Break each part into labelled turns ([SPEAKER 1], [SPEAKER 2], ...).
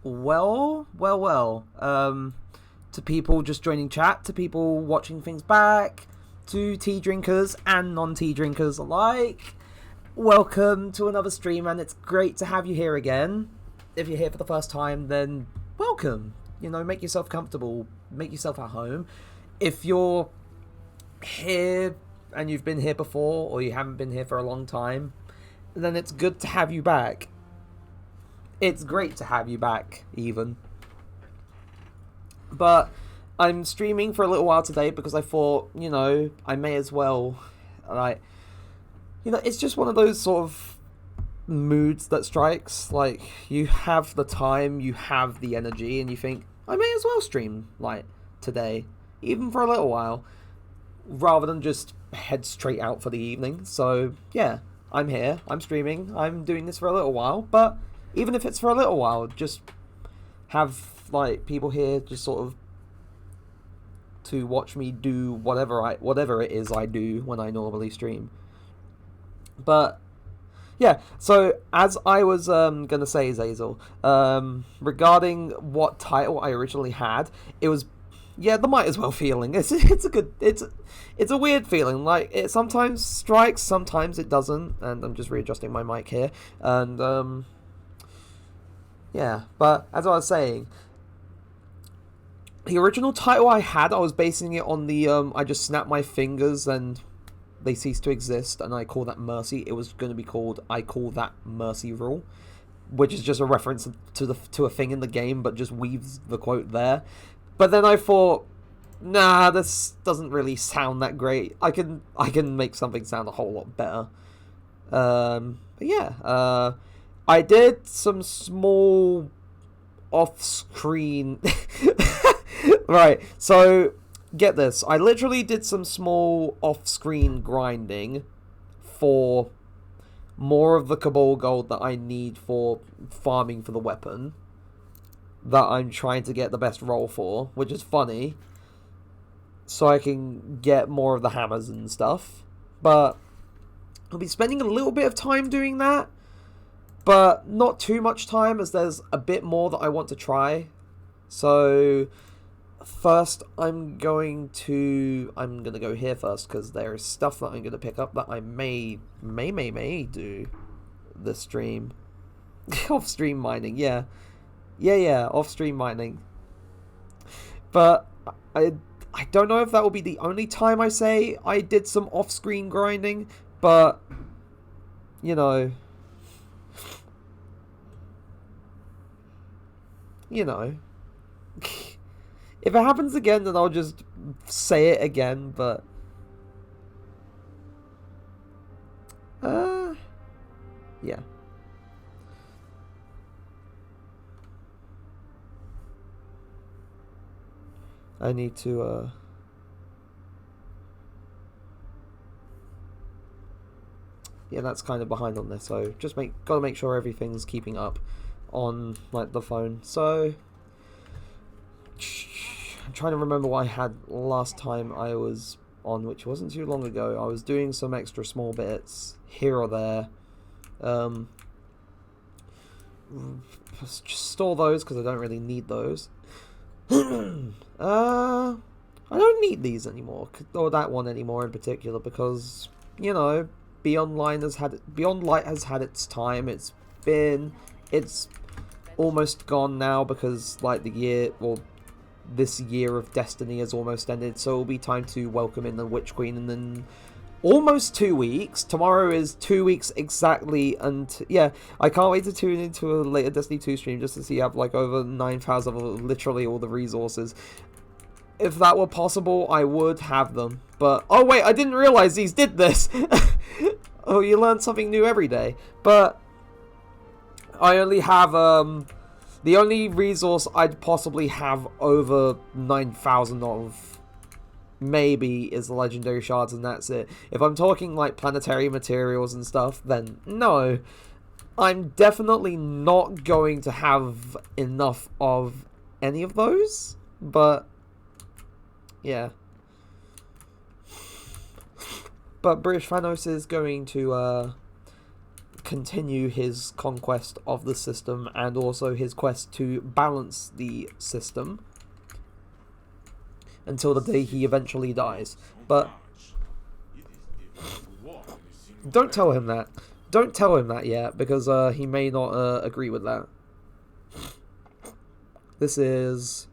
[SPEAKER 1] To people just joining chat, to people watching things back, to tea drinkers and non-tea drinkers alike, welcome to another stream, and it's great to have you here again. If you're here for the first time, then welcome. You know, make yourself comfortable, make yourself at home. If you're here and you've been here before, or you haven't been here for a long time, then it's good to have you back. It's great to have you back, even. But I'm streaming for a little while today because I thought, you know, I may as well, like, you know, it's just one of those sort of moods that strikes. Like, you have the time, you have the energy, and you think, I may as well stream, like, today, even for a little while, rather than just head straight out for the evening. So, yeah, I'm here, I'm streaming, I'm doing this for a little while, but even if it's for a little while, just have, like, people here just sort of to watch me do whatever it is I do when I normally stream. But yeah, so as I was gonna say, Zazel, regarding what title I originally had, it was, yeah, the might as well feeling. It's a weird feeling. Like, it sometimes strikes, sometimes it doesn't, and I'm just readjusting my mic here, and yeah. But as I was saying, the original title I had, I was basing it on the I just snap my fingers and they cease to exist, and I call that mercy. It was going to be called I call that mercy rule, which is just a reference to a thing in the game, but just weaves the quote there. But then I thought, nah, this doesn't really sound that great. I can make something sound a whole lot better. But yeah, I did some small off-screen. Right, so get this. I literally did some small off-screen grinding for more of the Cabal gold that I need for farming for the weapon that I'm trying to get the best roll for, which is funny, so I can get more of the hammers and stuff. But I'll be spending a little bit of time doing that, but not too much time, as there's a bit more that I want to try. So first, I'm gonna go here first, because there is stuff that I'm gonna pick up that I may do this stream. Off-stream mining, yeah, off-stream mining. But I don't know if that will be the only time I say I did some off-screen grinding, but you know. If it happens again, then I'll just say it again, but yeah. I need to yeah, that's kind of behind on this, so just gotta make sure everything's keeping up on, like, the phone. So I'm trying to remember what I had last time I was on, which wasn't too long ago. I was doing some extra small bits here or there. Just store those because I don't really need those. I don't need these anymore, or that one anymore in particular, because, you know, Beyond Light has had its time. It's almost gone now, because, like, this year of Destiny has almost ended, so it'll be time to welcome in the Witch Queen, and then almost 2 weeks. Tomorrow is 2 weeks exactly, and yeah, I can't wait to tune into a later Destiny 2 stream just to see I have, like, over 9,000 of literally all the resources. If that were possible, I would have them, but oh wait, I didn't realize these did this. Oh, you learn something new every day. But I only have the only resource I'd possibly have over 9,000 of, maybe, is the legendary shards, and that's it. If I'm talking, like, planetary materials and stuff, then no. I'm definitely not going to have enough of any of those, but yeah. But British Thanos is going to continue his conquest of the system and also his quest to balance the system until the day he eventually dies. But don't tell him that. Don't tell him that yet, because he may not agree with that. This is...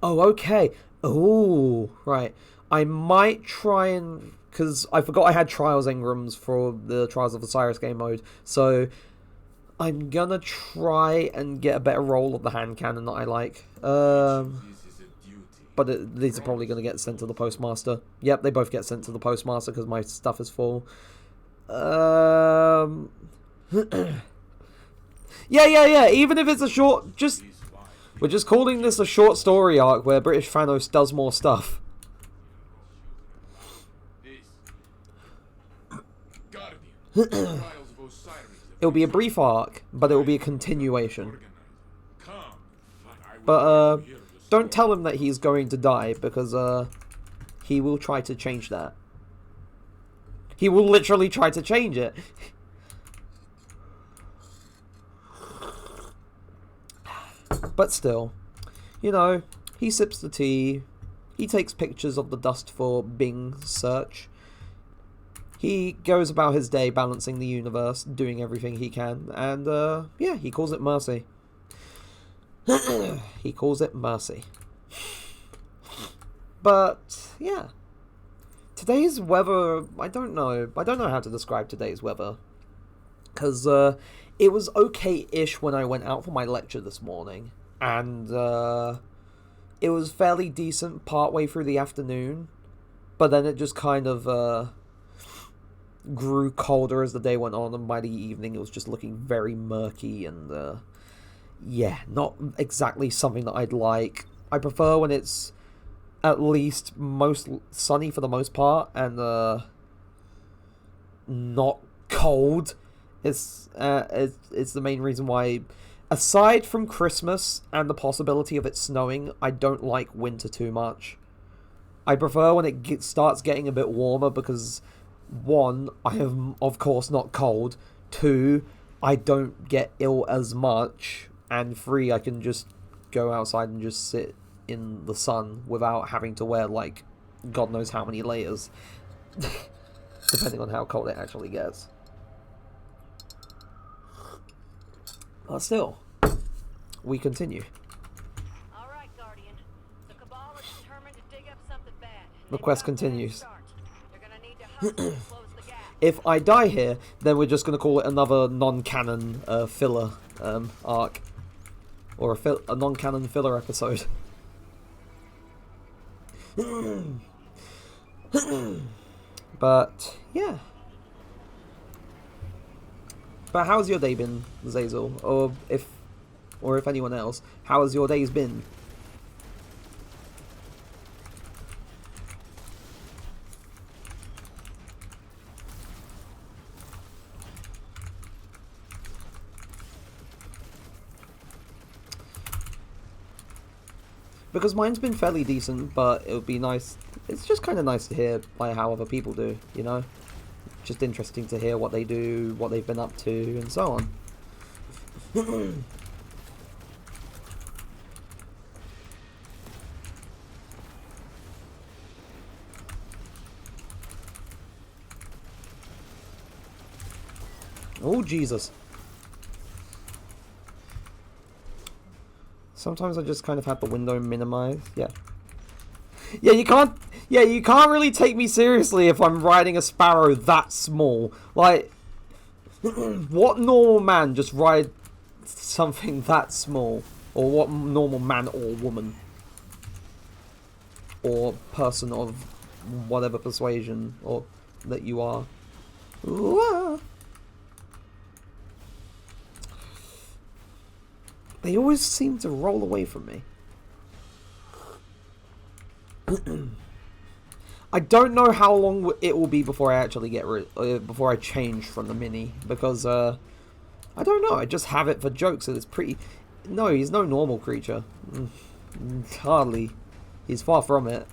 [SPEAKER 1] Oh, okay. Oh, right. I might try and... Because I forgot I had Trials Engrams for the Trials of Osiris game mode. So I'm gonna try and get a better roll of the hand cannon that I like. But these are probably going to get sent to the postmaster. Yep, they both get sent to the postmaster because my stuff is full. Yeah. Even if it's a short... We're just calling this a short story arc where British Thanos does more stuff. It'll be a brief arc, but it will be a continuation. But, don't tell him that he's going to die, because, he will try to change that. He will literally try to change it. But still, you know, he sips the tea, he takes pictures of the dust for Bing search. He goes about his day balancing the universe, doing everything he can, and, yeah, he calls it mercy. He calls it mercy. But, yeah. Today's weather, I don't know how to describe today's weather. Because, it was okay-ish when I went out for my lecture this morning. And, it was fairly decent partway through the afternoon. But then it just kind of, grew colder as the day went on. And by the evening, it was just looking very murky and, yeah, not exactly something that I'd like. I prefer when it's at least most sunny for the most part and not cold. It's the main reason why, aside from Christmas and the possibility of it snowing, I don't like winter too much. I prefer when it starts getting a bit warmer because, one, I am of course not cold. Two, I don't get ill as much. And 3, I can just go outside and just sit in the sun without having to wear, like, God knows how many layers. Depending on how cold it actually gets. But still, we continue.
[SPEAKER 2] All right, Guardian. The Cabal is determined to dig up something bad.
[SPEAKER 1] The quest continues.
[SPEAKER 2] They're gonna need to hurry to close the gap.
[SPEAKER 1] If I die here, then we're just going to call it another non-canon filler arc. Or a non-canon filler episode. But, yeah. But how's your day been, Zazel? Or if anyone else, how has your days been? Because mine's been fairly decent, but it would be nice. It's just kind of nice to hear like how other people do, you know? Just interesting to hear what they do, what they've been up to, and so on. Oh, Jesus. Sometimes I just kind of have the window minimized. Yeah. Yeah, you can't really take me seriously if I'm riding a sparrow that small. Like, what normal man just ride something that small? Or what normal man or woman? Or person of whatever persuasion or that you are. Ooh, ah. They always seem to roll away from me. I don't know how long it will be before I actually get before I change from the mini, because I don't know. I just have it for jokes, and it's pretty. No, he's no normal creature. Hardly. He's far from it.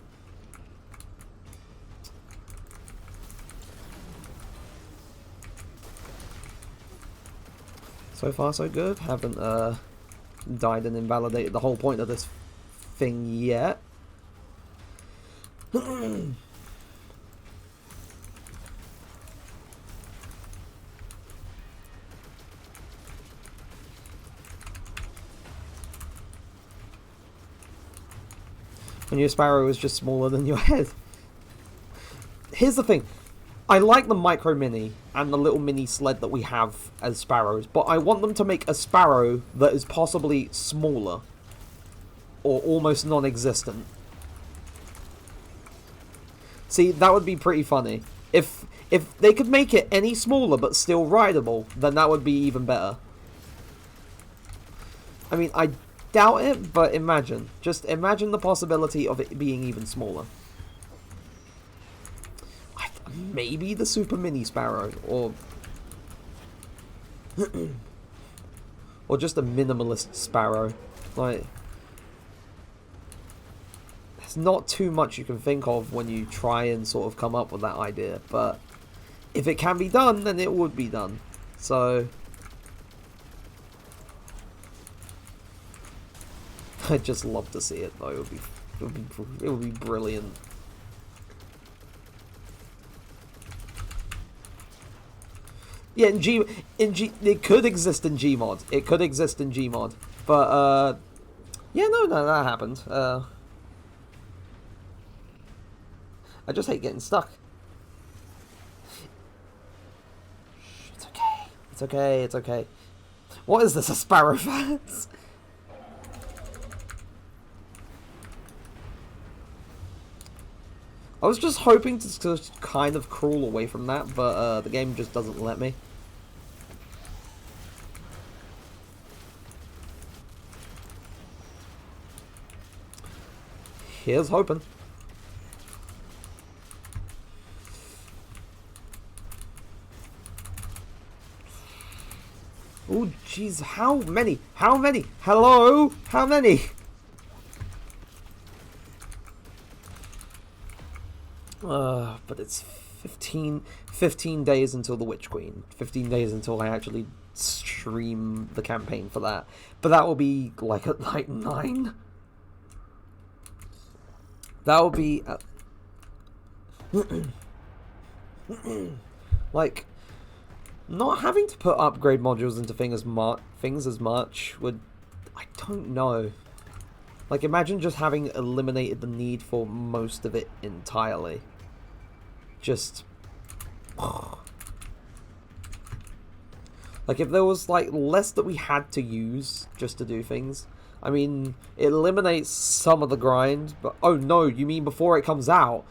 [SPEAKER 1] So far, so good. Haven't died and invalidated the whole point of this thing yet. When your sparrow is just smaller than your head. Here's the thing. I like the micro mini and the little mini sled that we have as sparrows, but I want them to make a sparrow that is possibly smaller. Or almost non-existent. See, that would be pretty funny. If they could make it any smaller but still rideable, then that would be even better. I mean, I doubt it, but imagine. Just imagine the possibility of it being even smaller. Maybe the Super Mini Sparrow, or or just a minimalist Sparrow. Like, there's not too much you can think of when you try and sort of come up with that idea, but if it can be done, then it would be done. So I'd just love to see it though. It would be brilliant. Yeah, it could exist in Gmod. It could exist in Gmod, but yeah, no, that happened. I just hate getting stuck. It's okay. It's okay. It's okay. What is this? A sparrow fans? I was just hoping to just kind of crawl away from that, but the game just doesn't let me. Here's hoping. Oh, jeez, how many? How many? Hello? How many? But it's 15 days until the Witch Queen. 15 days until I actually stream the campaign for that. But that will be, like, at night 9? That will be... like, not having to put upgrade modules into things as much would... I don't know. Like, imagine just having eliminated the need for most of it entirely. Just... like, if there was, like, less that we had to use just to do things. I mean, it eliminates some of the grind, but... oh, no, you mean before it comes out?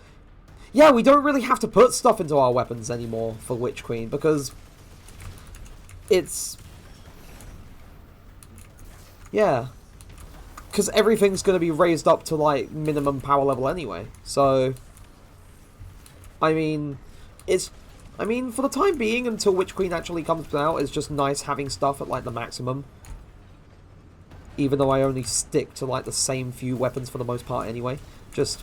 [SPEAKER 1] Yeah, we don't really have to put stuff into our weapons anymore for Witch Queen, because... it's... yeah. Because everything's going to be raised up to, like, minimum power level anyway. So, I mean, for the time being, until Witch Queen actually comes out, it's just nice having stuff at, like, the maximum. Even though I only stick to, like, the same few weapons for the most part anyway. Just...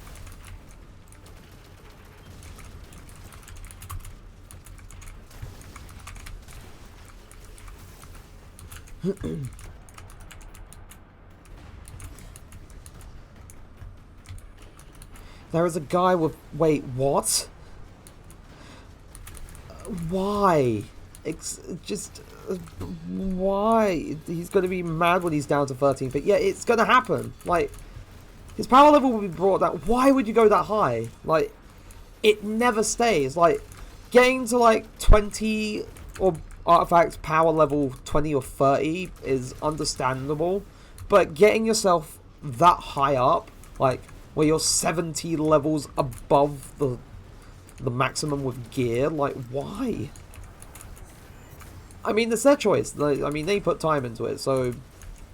[SPEAKER 1] there is a guy with... wait, what? Why? It's just... why? He's going to be mad when he's down to 13, but yeah, it's going to happen. Like, his power level will be brought down. Why would you go that high? Like, it never stays. Like, getting to, like, 20 or artifacts power level 20 or 30 is understandable, but getting yourself that high up, like, where you're 70 levels above the maximum with gear, like, why? I mean, it's their choice. I mean, they put time into it, so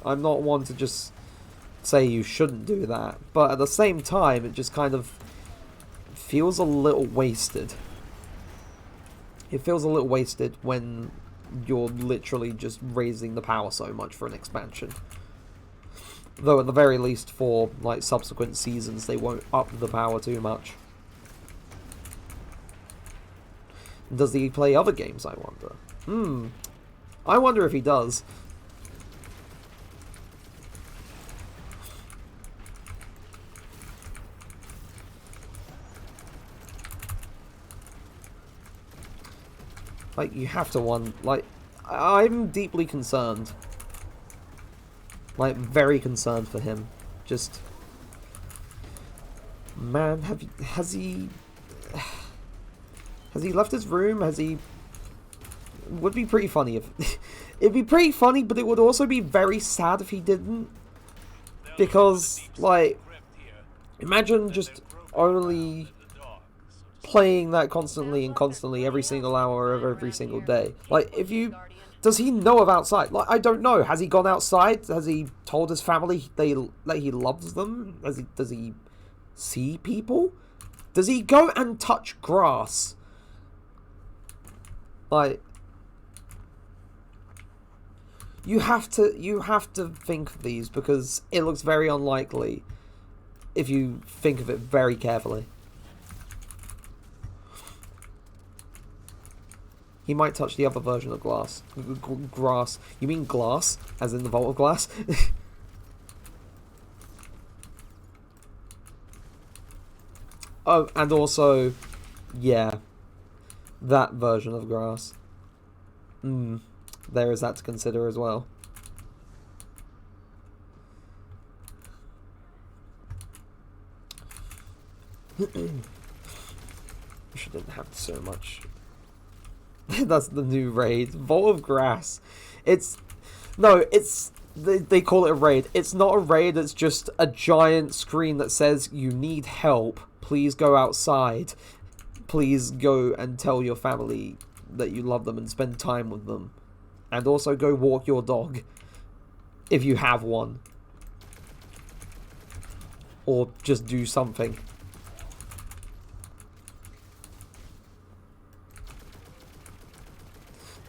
[SPEAKER 1] I'm not one to just say you shouldn't do that. But at the same time, it just kind of feels a little wasted. It feels a little wasted when you're literally just raising the power so much for an expansion. Though at the very least for, like, subsequent seasons, they won't up the power too much. Does he play other games, I wonder? I wonder if he does. Like, you have to wonder. Like, I'm deeply concerned. Like, very concerned for him. Just, man, has he left his room? Has he? Would be pretty funny if it'd be pretty funny, but it would also be very sad if he didn't. Because, like, imagine just only playing that constantly and constantly every single hour of every single day. Like, if you... Does he know of outside? Like, I don't know. Has he gone outside? Has he told his family that he loves them? Does he see people? Does he go and touch grass? Like... You have to think of these, because it looks very unlikely if you think of it very carefully. He might touch the other version of glass. Grass. You mean glass? As in the Vault of Glass? Oh, and also, yeah, that version of grass. There is that to consider as well. Wish I didn't have so much. That's the new raid. Vault of Grass. They call it a raid. It's not a raid, it's just a giant screen that says, you need help. Please go outside. Please go and tell your family that you love them and spend time with them. And also go walk your dog. If you have one. Or just do something.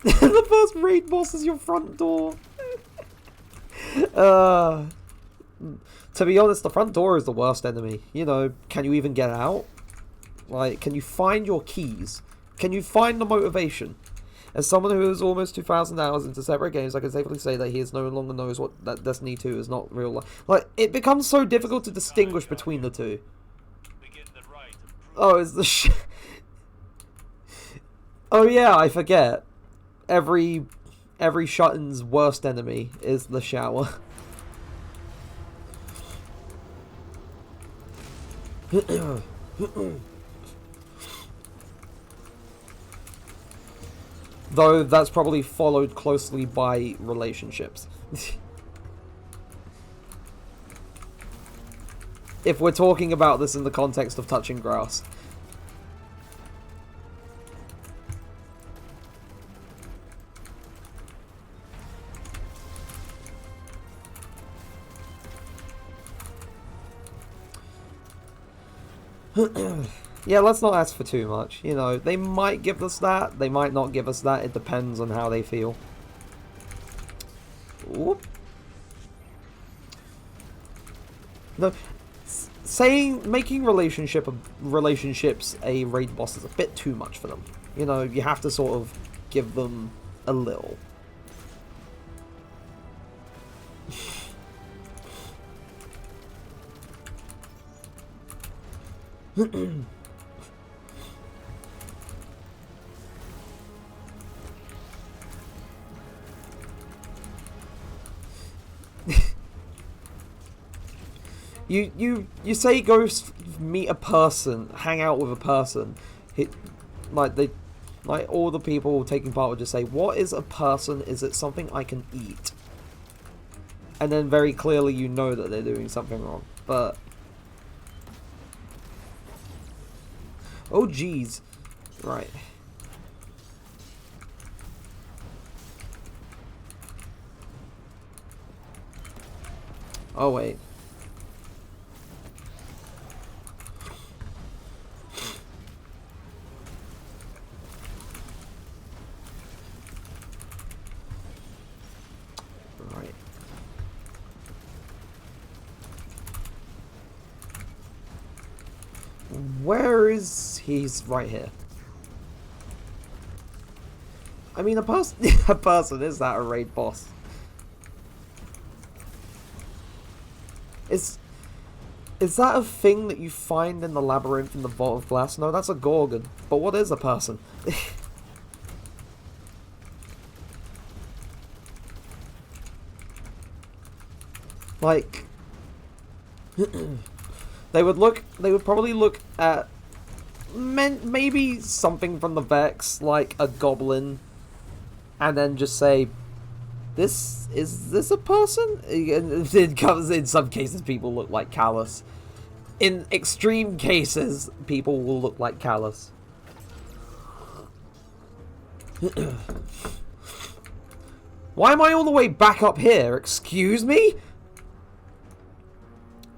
[SPEAKER 1] The first raid boss is your front door. To be honest, the front door is the worst enemy. You know, can you even get out? Like, can you find your keys? Can you find the motivation? As someone who is almost 2,000 hours into separate games, I can safely say that he no longer knows what that Destiny 2 is not real life. Like, it becomes so difficult to distinguish between the two. Oh, it's the Oh yeah, I forget. Every shut-in's worst enemy is the shower. Though that's probably followed closely by relationships. If we're talking about this in the context of touching grass. Yeah, let's not ask for too much. You know, they might give us that, they might not give us that. It depends on how they feel. Whoop. No, making relationships a raid boss is a bit too much for them. You know, you have to sort of give them a little. You say go meet a person, hang out with a person. Like all the people taking part would just say, what is a person? Is it something I can eat? And then very clearly you know that they're doing something wrong. But oh geez. Right. Oh wait. Right. Where is he's right here. I mean, a person, a person, is that a raid boss? Is that a thing that you find in the labyrinth in the Vault of Glass? No, that's a Gorgon. But what is a person? Like, they would probably look at maybe something from the Vex, like a goblin, and then just say, is this a person? In some cases, people look like Callus. In extreme cases, people will look like Callus. Why am I all the way back up here? Excuse me?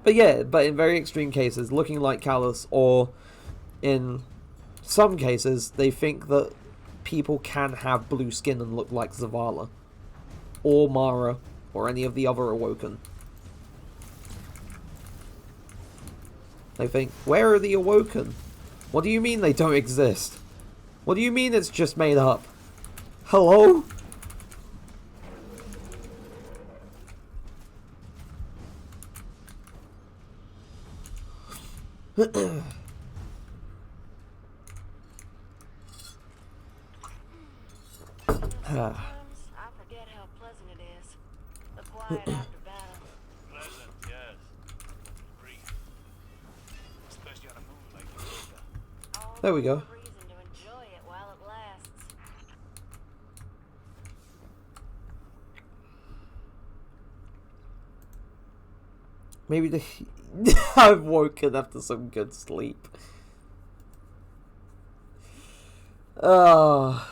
[SPEAKER 1] But yeah, but in very extreme cases, looking like Callus, or in some cases, they think that people can have blue skin and look like Zavala, or Mara, or any of the other Awoken. They think, where are the Awoken? What do you mean they don't exist? What do you mean it's just made up? Hello?
[SPEAKER 2] Sometimes I forget how pleasant it is. The quiet after battle.
[SPEAKER 3] Pleasant, yes. Brief. Especially on a moon like Eureka.
[SPEAKER 2] All
[SPEAKER 1] There we
[SPEAKER 2] the
[SPEAKER 1] go.
[SPEAKER 2] more reason to enjoy it while it lasts.
[SPEAKER 1] Maybe I've woken after some good sleep. Oh.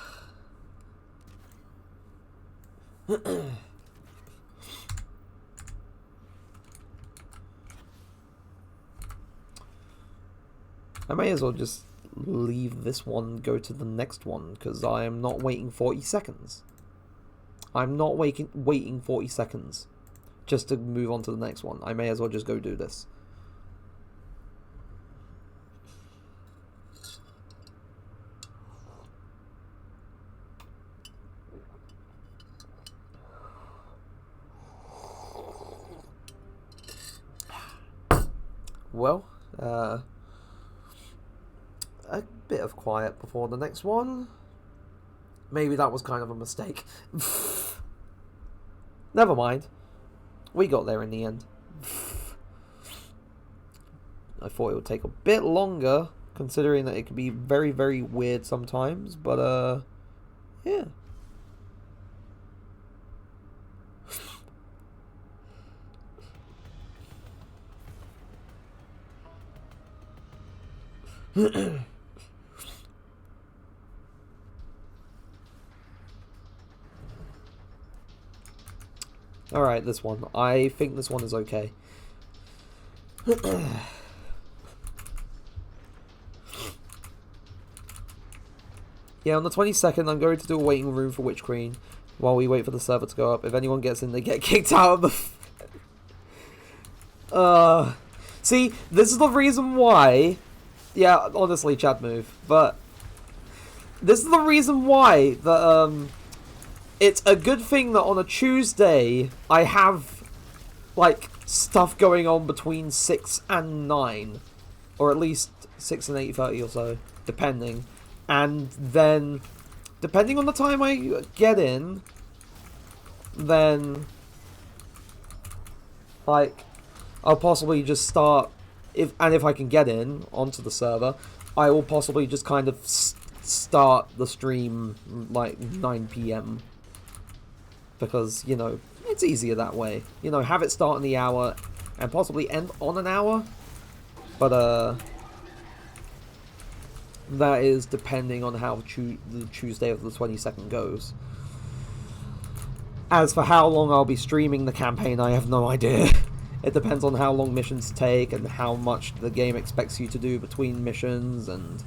[SPEAKER 1] I may as well just leave this one, go to the next one, because I am not waiting 40 seconds. I'm not waiting 40 seconds just to move on to the next one. I may as well just go do this. Well, a bit of quiet before the next one. Maybe that was kind of a mistake. Never mind. We got there in the end. I thought it would take a bit longer, considering that it could be very, very weird sometimes, but, yeah. Alright, this one. I think this one is okay. Yeah, on the 22nd, I'm going to do a waiting room for Witch Queen while we wait for the server to go up. If anyone gets in, they get kicked out of the... See, this is the reason why... Yeah, honestly, Chad move. But this is the reason why that, it's a good thing that on a Tuesday, I have, like, stuff going on between 6 and 9. Or at least 6 and 8:30 or so, depending. And then, depending on the time I get in, then, like, I'll possibly just start, if I can get in onto the server, I will possibly just kind of start the stream, like, 9 PM. Because, you know, it's easier that way. You know, have it start in the hour and possibly end on an hour. But, that is depending on how the Tuesday of the 22nd goes. As for how long I'll be streaming the campaign, I have no idea. It depends on how long missions take and how much the game expects you to do between missions and...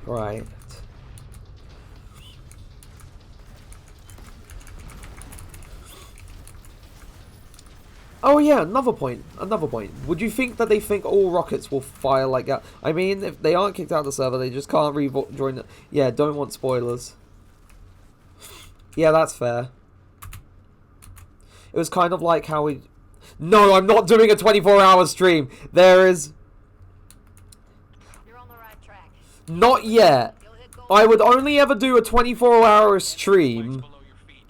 [SPEAKER 1] Right. Oh yeah, another point. Another point. Would you think that they think all rockets will fire like that? I mean, if they aren't kicked out of the server, they just can't rejoin it. Yeah, don't want spoilers. Yeah, that's fair. It was kind of like how we... No, I'm not doing a 24-hour stream. There is...
[SPEAKER 2] You're on the right track.
[SPEAKER 1] Not yet.
[SPEAKER 2] You'll hit gold.
[SPEAKER 1] I would only ever do a 24-hour stream,
[SPEAKER 3] Below your feet.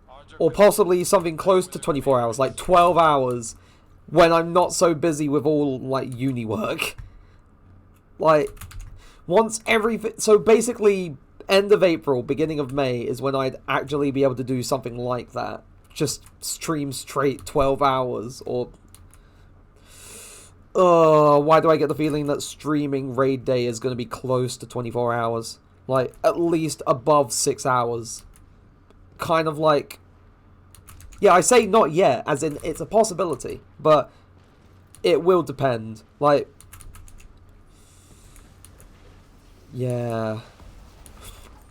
[SPEAKER 3] Odds are
[SPEAKER 1] or possibly something close to 24 hours, like 12 hours, when I'm not so busy with all, like, uni work. Like, once everything... So basically, end of April, beginning of May is when I'd actually be able to do something like that. Just stream straight 12 hours, or... why do I get the feeling that streaming Raid Day is going to be close to 24 hours? Like, at least above 6 hours. Kind of like... Yeah, I say not yet, as in it's a possibility, but it will depend. Like... Yeah...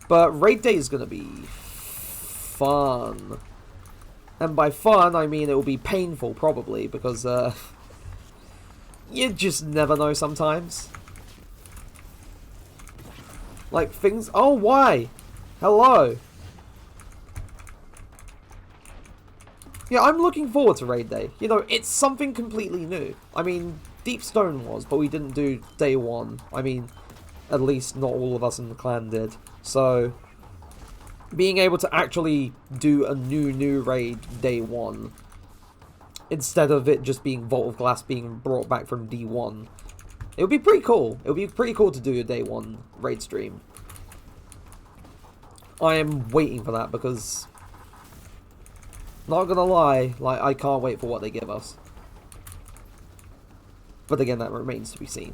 [SPEAKER 1] But Raid Day is going to be... fun. And by fun, I mean it will be painful, probably, because, you just never know sometimes. Like, things... Oh, why? Hello. Yeah, I'm looking forward to Raid Day. You know, it's something completely new. I mean, Deep Stone was, but we didn't do day one. I mean, at least not all of us in the clan did. So... being able to actually do a new raid day one, instead of it just being Vault of Glass being brought back from D1, it would be pretty cool. It would be pretty cool to do a day one raid stream. I am waiting for that because, not gonna lie, like, I can't wait for what they give us. But again, that remains to be seen.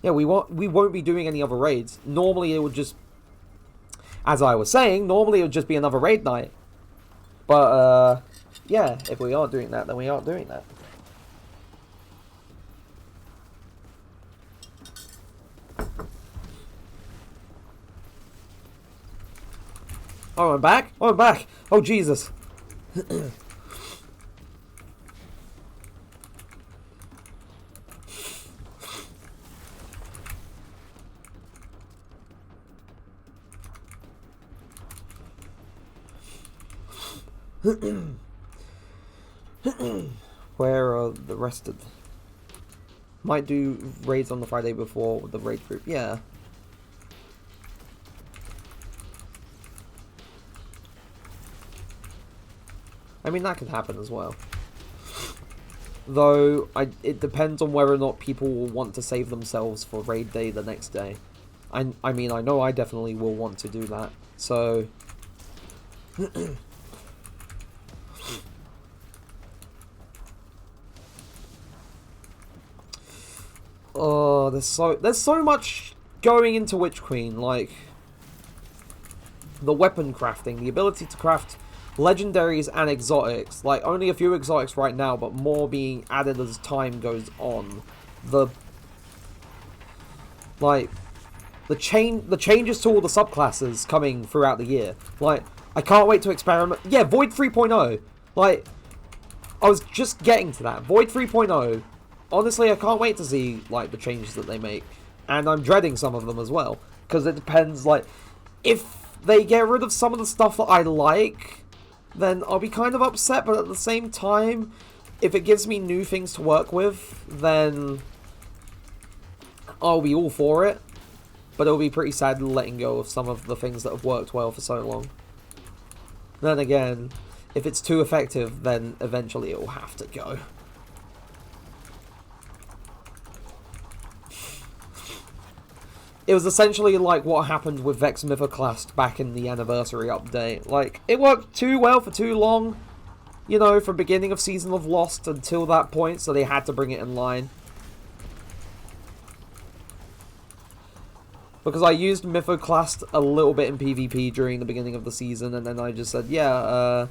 [SPEAKER 1] Yeah, we won't be doing any other raids. Normally it would just... As I was saying, normally it would just be another raid night. But, yeah, if we aren't doing that, then we aren't doing that. Oh, I'm back? Oh, I'm back! Oh, Jesus! Where are the rest of... Might do raids on the Friday before the raid group. Yeah. I mean, that could happen as well. Though, it depends on whether or not people will want to save themselves for raid day the next day. I mean, I know I definitely will want to do that. So... Oh, there's so much going into Witch Queen, like the weapon crafting, the ability to craft legendaries and exotics, like only a few exotics right now, but more being added as time goes on. The changes to all the subclasses coming throughout the year. Like, I can't wait to experiment. Yeah, Void 3.0. Like, I was just getting to that. Void 3.0. Honestly, I can't wait to see, like, the changes that they make. And I'm dreading some of them as well. Because it depends, like, if they get rid of some of the stuff that I like, then I'll be kind of upset. But at the same time, if it gives me new things to work with, then I'll be all for it. But it'll be pretty sad letting go of some of the things that have worked well for so long. Then again, if it's too effective, then eventually it will have to go. It was essentially like what happened with Vex Mythoclast back in the anniversary update. Like, it worked too well for too long, you know, from beginning of Season of Lost until that point, so they had to bring it in line. Because I used Mythoclast a little bit in PvP during the beginning of the season, and then I just said, yeah,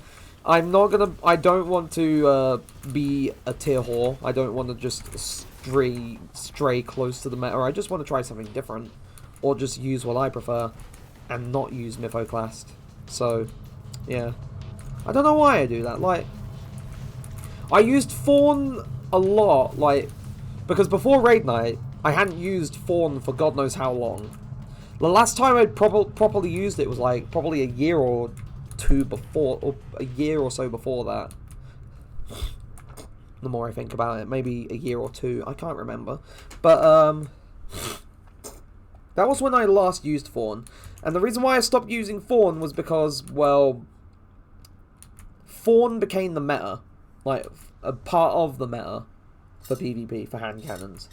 [SPEAKER 1] I don't want to be a tier whore. I don't want to just stray close to the meta. I just want to try something different. Or just use what I prefer, and not use Mythoclast. So, Yeah. I don't know why I do that. Like, I used Fawn a lot, like, because before Raid Night, I hadn't used Fawn for God knows how long. The last time I'd properly used it was, like, probably a year or two before, or a year or so before that. The more I think about it, maybe a year or two, I can't remember. But, that was when I last used Fawn. And the reason why I stopped using Fawn was because, well, Fawn became the meta. Like, a part of the meta for PvP, for hand cannons.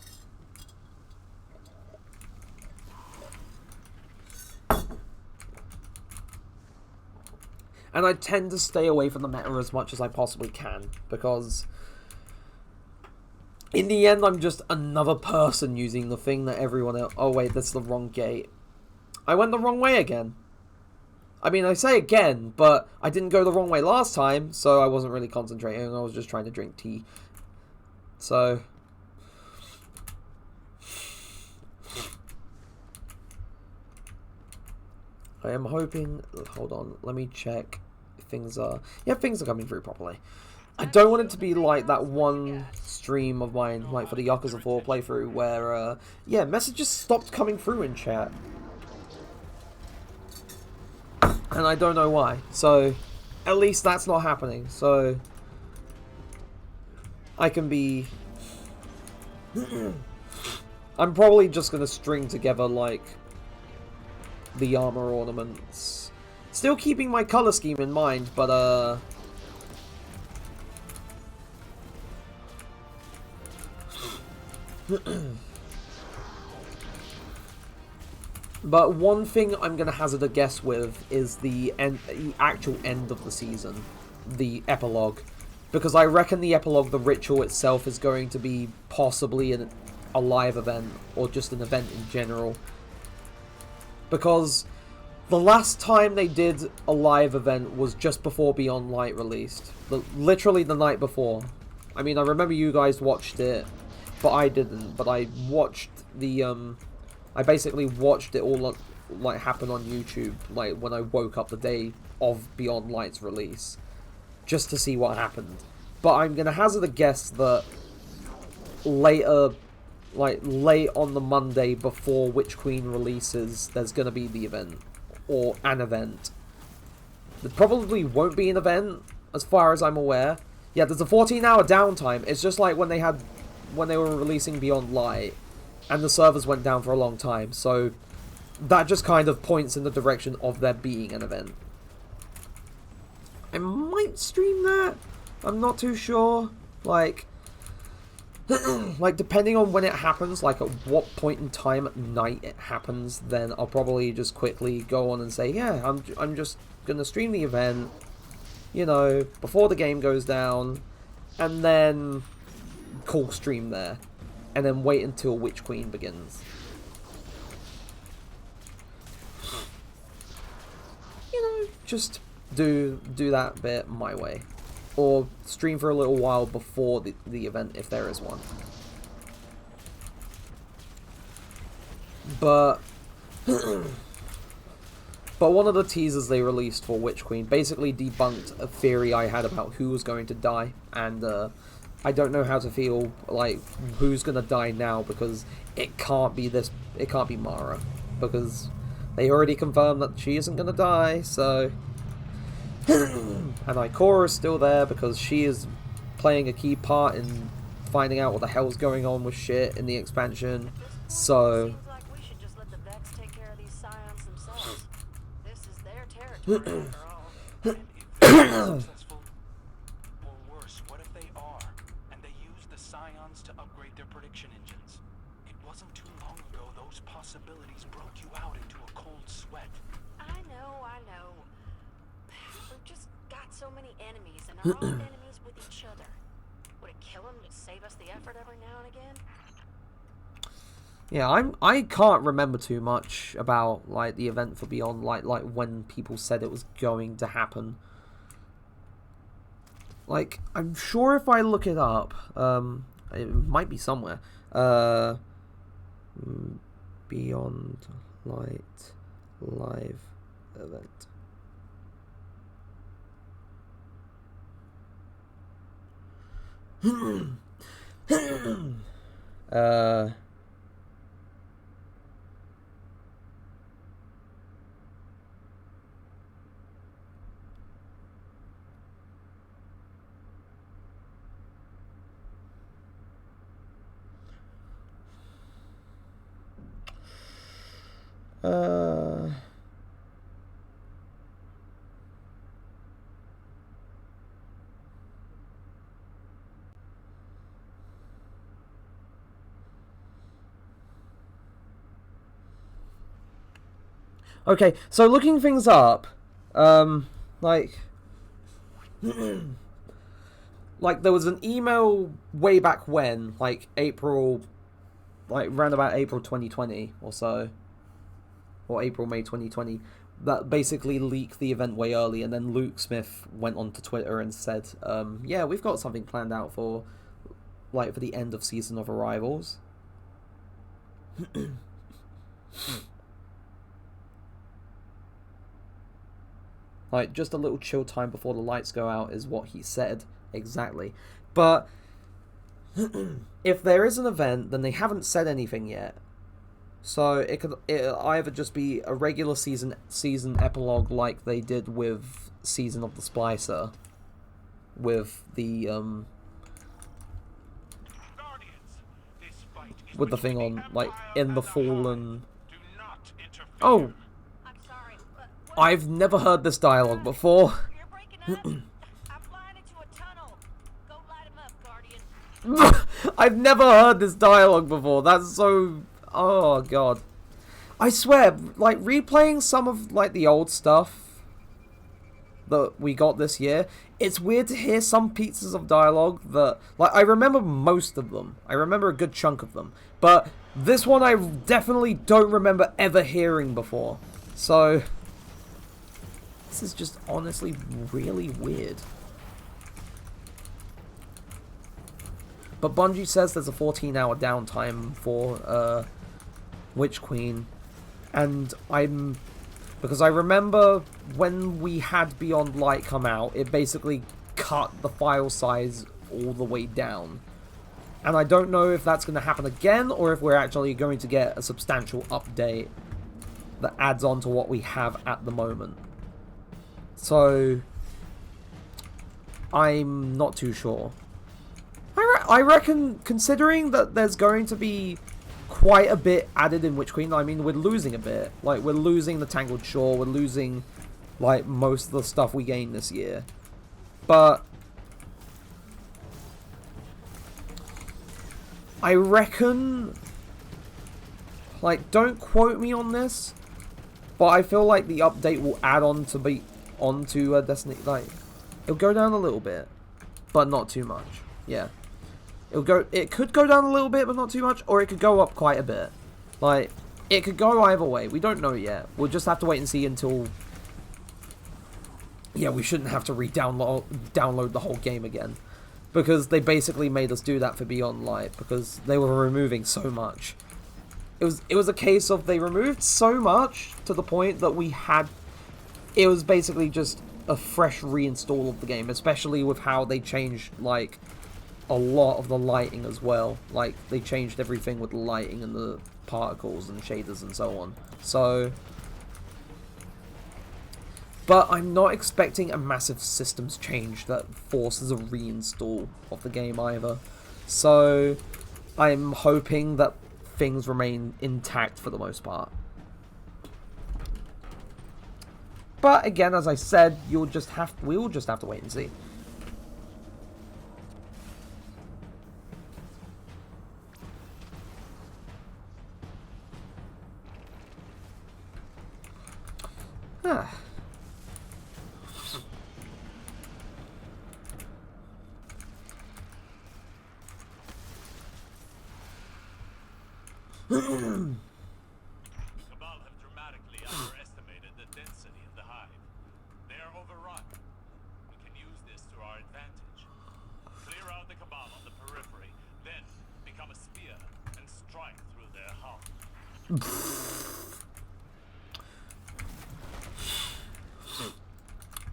[SPEAKER 1] And I tend to stay away from the meta as much as I possibly can, because in the end I'm just another person using the thing that everyone else... Oh wait, that's the wrong gate. I went the wrong way again. I mean, I say again, but I didn't go the wrong way last time, so I wasn't really concentrating. I was just trying to drink tea. So... I am hoping... Hold on, let me check. Things are... Yeah, things are coming through properly. I don't want it to be like that one stream of mine, like for the Yakuza 4 playthrough, where, yeah, messages stopped coming through in chat. And I don't know why. So, at least that's not happening. So, I can be... I'm probably just going to string together, like, the armor ornaments. Still keeping my color scheme in mind, but, But one thing I'm going to hazard a guess with is the actual end of the season. The epilogue. Because I reckon the epilogue, the ritual itself, is going to be possibly a live event. Or just an event in general. Because the last time they did a live event was just before Beyond Light released. Literally the night before. I mean, I remember you guys watched it, but I didn't. But I watched the... I basically watched it all, like, happen on YouTube, like, when I woke up the day of Beyond Light's release, just to see what happened. But I'm going to hazard a guess that later, like, late on the Monday before Witch Queen releases, there's going to be the event, or an event. There probably won't be an event, as far as I'm aware. Yeah, there's a 14-hour downtime. It's just like when they were releasing Beyond Light. And the servers went down for a long time, so that just kind of points in the direction of there being an event. I might stream that. I'm not too sure. Like, like depending on when it happens, like at what point in time at night it happens, then I'll probably just quickly go on and say, yeah, I'm just gonna stream the event, you know, before the game goes down, and then call stream there. And then wait until Witch Queen begins. You know, just do that bit my way. Or stream for a little while before the event, if there is one. But... but one of the teasers they released for Witch Queen basically debunked a theory I had about who was going to die. And, I don't know how to feel, like, who's gonna die now, because it can't be Mara, because they already confirmed that she isn't gonna die, so... And Ikora is still there, because she is playing a key part in finding out what the hell's going on with shit in the expansion, so...
[SPEAKER 2] Seems like we should just let the Vex take care of these scions themselves. This is their territory, after all.
[SPEAKER 3] Successful? Or worse, what if they are, and they use the scions to upgrade their prediction engines? It wasn't too long ago those possibilities broke you out into a cold sweat.
[SPEAKER 2] I know. We've just got so many enemies, and our own enemies with each other. Would it kill them to save us the effort every now and again?
[SPEAKER 1] Yeah, I can't remember too much about, like, the event for Beyond Light, like when people said it was going to happen. Like, I'm sure if I look it up, it might be somewhere. Beyond Light live event. Okay, so looking things up, like, like there was an email way back when, like April, like around about April 2020 or so, or April, May 2020, that basically leaked the event way early, and then Luke Smith went onto Twitter and said, yeah, we've got something planned out for, like, for the end of Season of Arrivals. Like, just a little chill time before the lights go out is what he said, exactly. But if there is an event, then they haven't said anything yet. So it could either just be a regular season epilogue like they did with Season of the Splicer, with the with the thing on, like, in the Fallen. Oh, I've never heard this dialogue before.
[SPEAKER 2] You're breaking up. I'm flying into a tunnel. Go light him up, Guardian.
[SPEAKER 1] I've never heard this dialogue before. That's so... Oh, God. I swear, like, replaying some of, like, the old stuff that we got this year, it's weird to hear some pieces of dialogue that... Like, I remember most of them. I remember a good chunk of them. But this one I definitely don't remember ever hearing before. So... This is just honestly really weird. But Bungie says there's a 14-hour downtime for Witch Queen. And because I remember when we had Beyond Light come out, it basically cut the file size all the way down. And I don't know if that's going to happen again, or if we're actually going to get a substantial update that adds on to what we have at the moment. So, I'm not too sure. I reckon, considering that there's going to be quite a bit added in Witch Queen, I mean, we're losing a bit. Like, we're losing the Tangled Shore, we're losing, like, most of the stuff we gained this year. But I reckon, like, don't quote me on this, but I feel like the update will add on to onto Destiny, like, it'll go down a little bit, but not too much. Yeah, it could go down a little bit, but not too much, or it could go up quite a bit. Like, it could go either way. We don't know yet. We'll just have to wait and see until... Yeah, we shouldn't have to download the whole game again, because they basically made us do that for Beyond Light, because they were removing so much. It was a case of they removed so much to the point that we had... It was basically just a fresh reinstall of the game, especially with how they changed, like, a lot of the lighting as well. Like, they changed everything with the lighting and the particles and shaders and so on. So... But I'm not expecting a massive systems change that forces a reinstall of the game either. So, I'm hoping that things remain intact for the most part. But again, as I said, we'll just have to wait and see. Ah.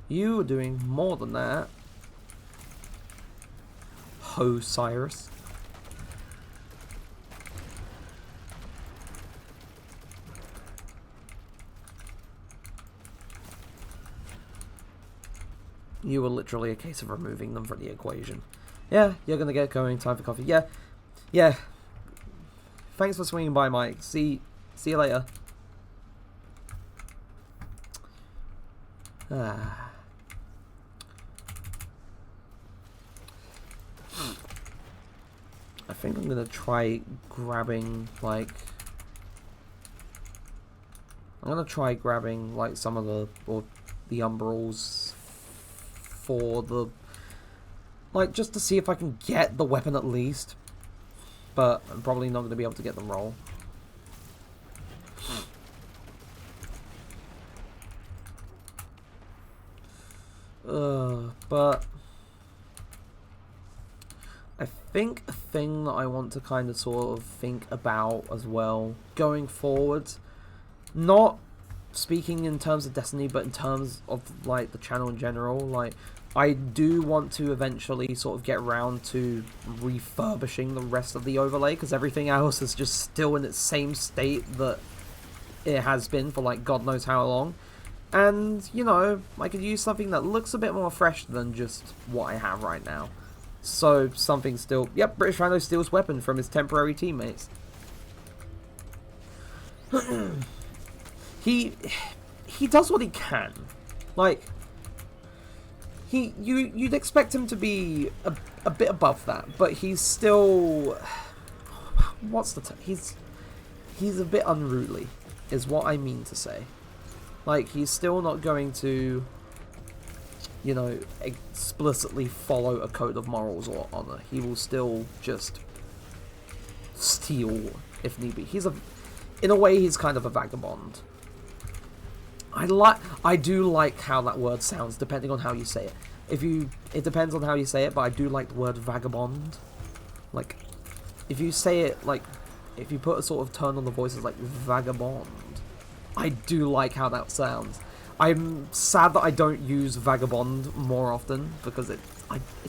[SPEAKER 1] You are doing more than that. Osiris. You were literally a case of removing them from the equation. Yeah, you're gonna get going. Time for coffee. Yeah, yeah. Thanks for swinging by, Mike. See you later. Ah. I think I'm gonna try grabbing like. I'm gonna try grabbing like some of the umbrals for the like just to see if I can get the weapon at least. But I'm probably not gonna be able to get them roll. But I think a thing that I want to kind of sort of think about as well going forward, not speaking in terms of Destiny, but in terms of like the channel in general, like I do want to eventually sort of get around to refurbishing the rest of the overlay, because everything else is just still in its same state that it has been for like God knows how long. And, you know, I could use something that looks a bit more fresh than just what I have right now. So, something still... Yep, British Thanos steals weapon from his temporary teammates. He does what he can. Like, you'd expect him to be a bit above that, but he's still... What's the... He's a bit unruly, is what I mean to say. Like, he's still not going to, you know, explicitly follow a code of morals or honor. He will still just steal if need be. In a way, he's kind of a vagabond. I do like how that word sounds, depending on how you say it. It depends on how you say it, but I do like the word vagabond. Like, if you say it, like, if you put a sort of turn on the voices like vagabond, I do like how that sounds. I'm sad that I don't use vagabond more often, because it's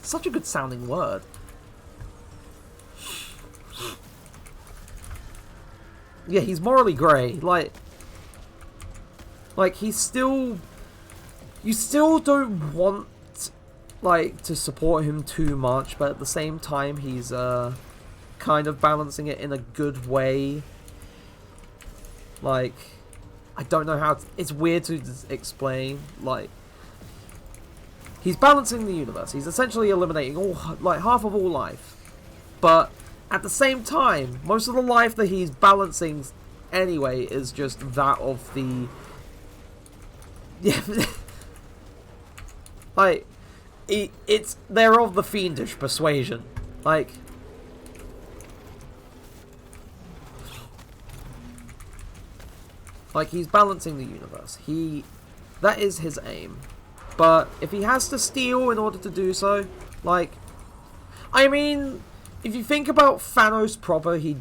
[SPEAKER 1] such a good sounding word. Yeah, he's morally grey. Like he's still... You still don't want, like, to support him too much, but at the same time, he's, kind of balancing it in a good way. Like... I don't know how it's weird to explain. Like, he's balancing the universe. He's essentially eliminating half of all life. But at the same time, most of the life that he's balancing anyway is just that of the... Yeah. Like, they're of the fiendish persuasion. Like... Like, he's balancing the universe. That is his aim. But if he has to steal in order to do so, like... I mean, if you think about Thanos proper, he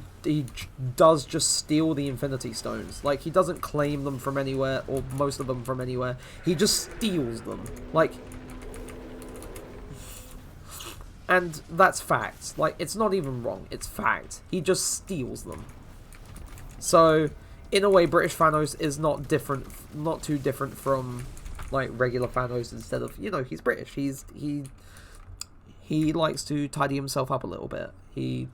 [SPEAKER 1] does just steal the Infinity Stones. Like, he doesn't claim them from anywhere, or most of them from anywhere. He just steals them. Like... And that's fact. Like, it's not even wrong. It's fact. He just steals them. So... In a way, British Thanos is not too different from, like, regular Thanos. Instead of, you know, he's British. He likes to tidy himself up a little bit. He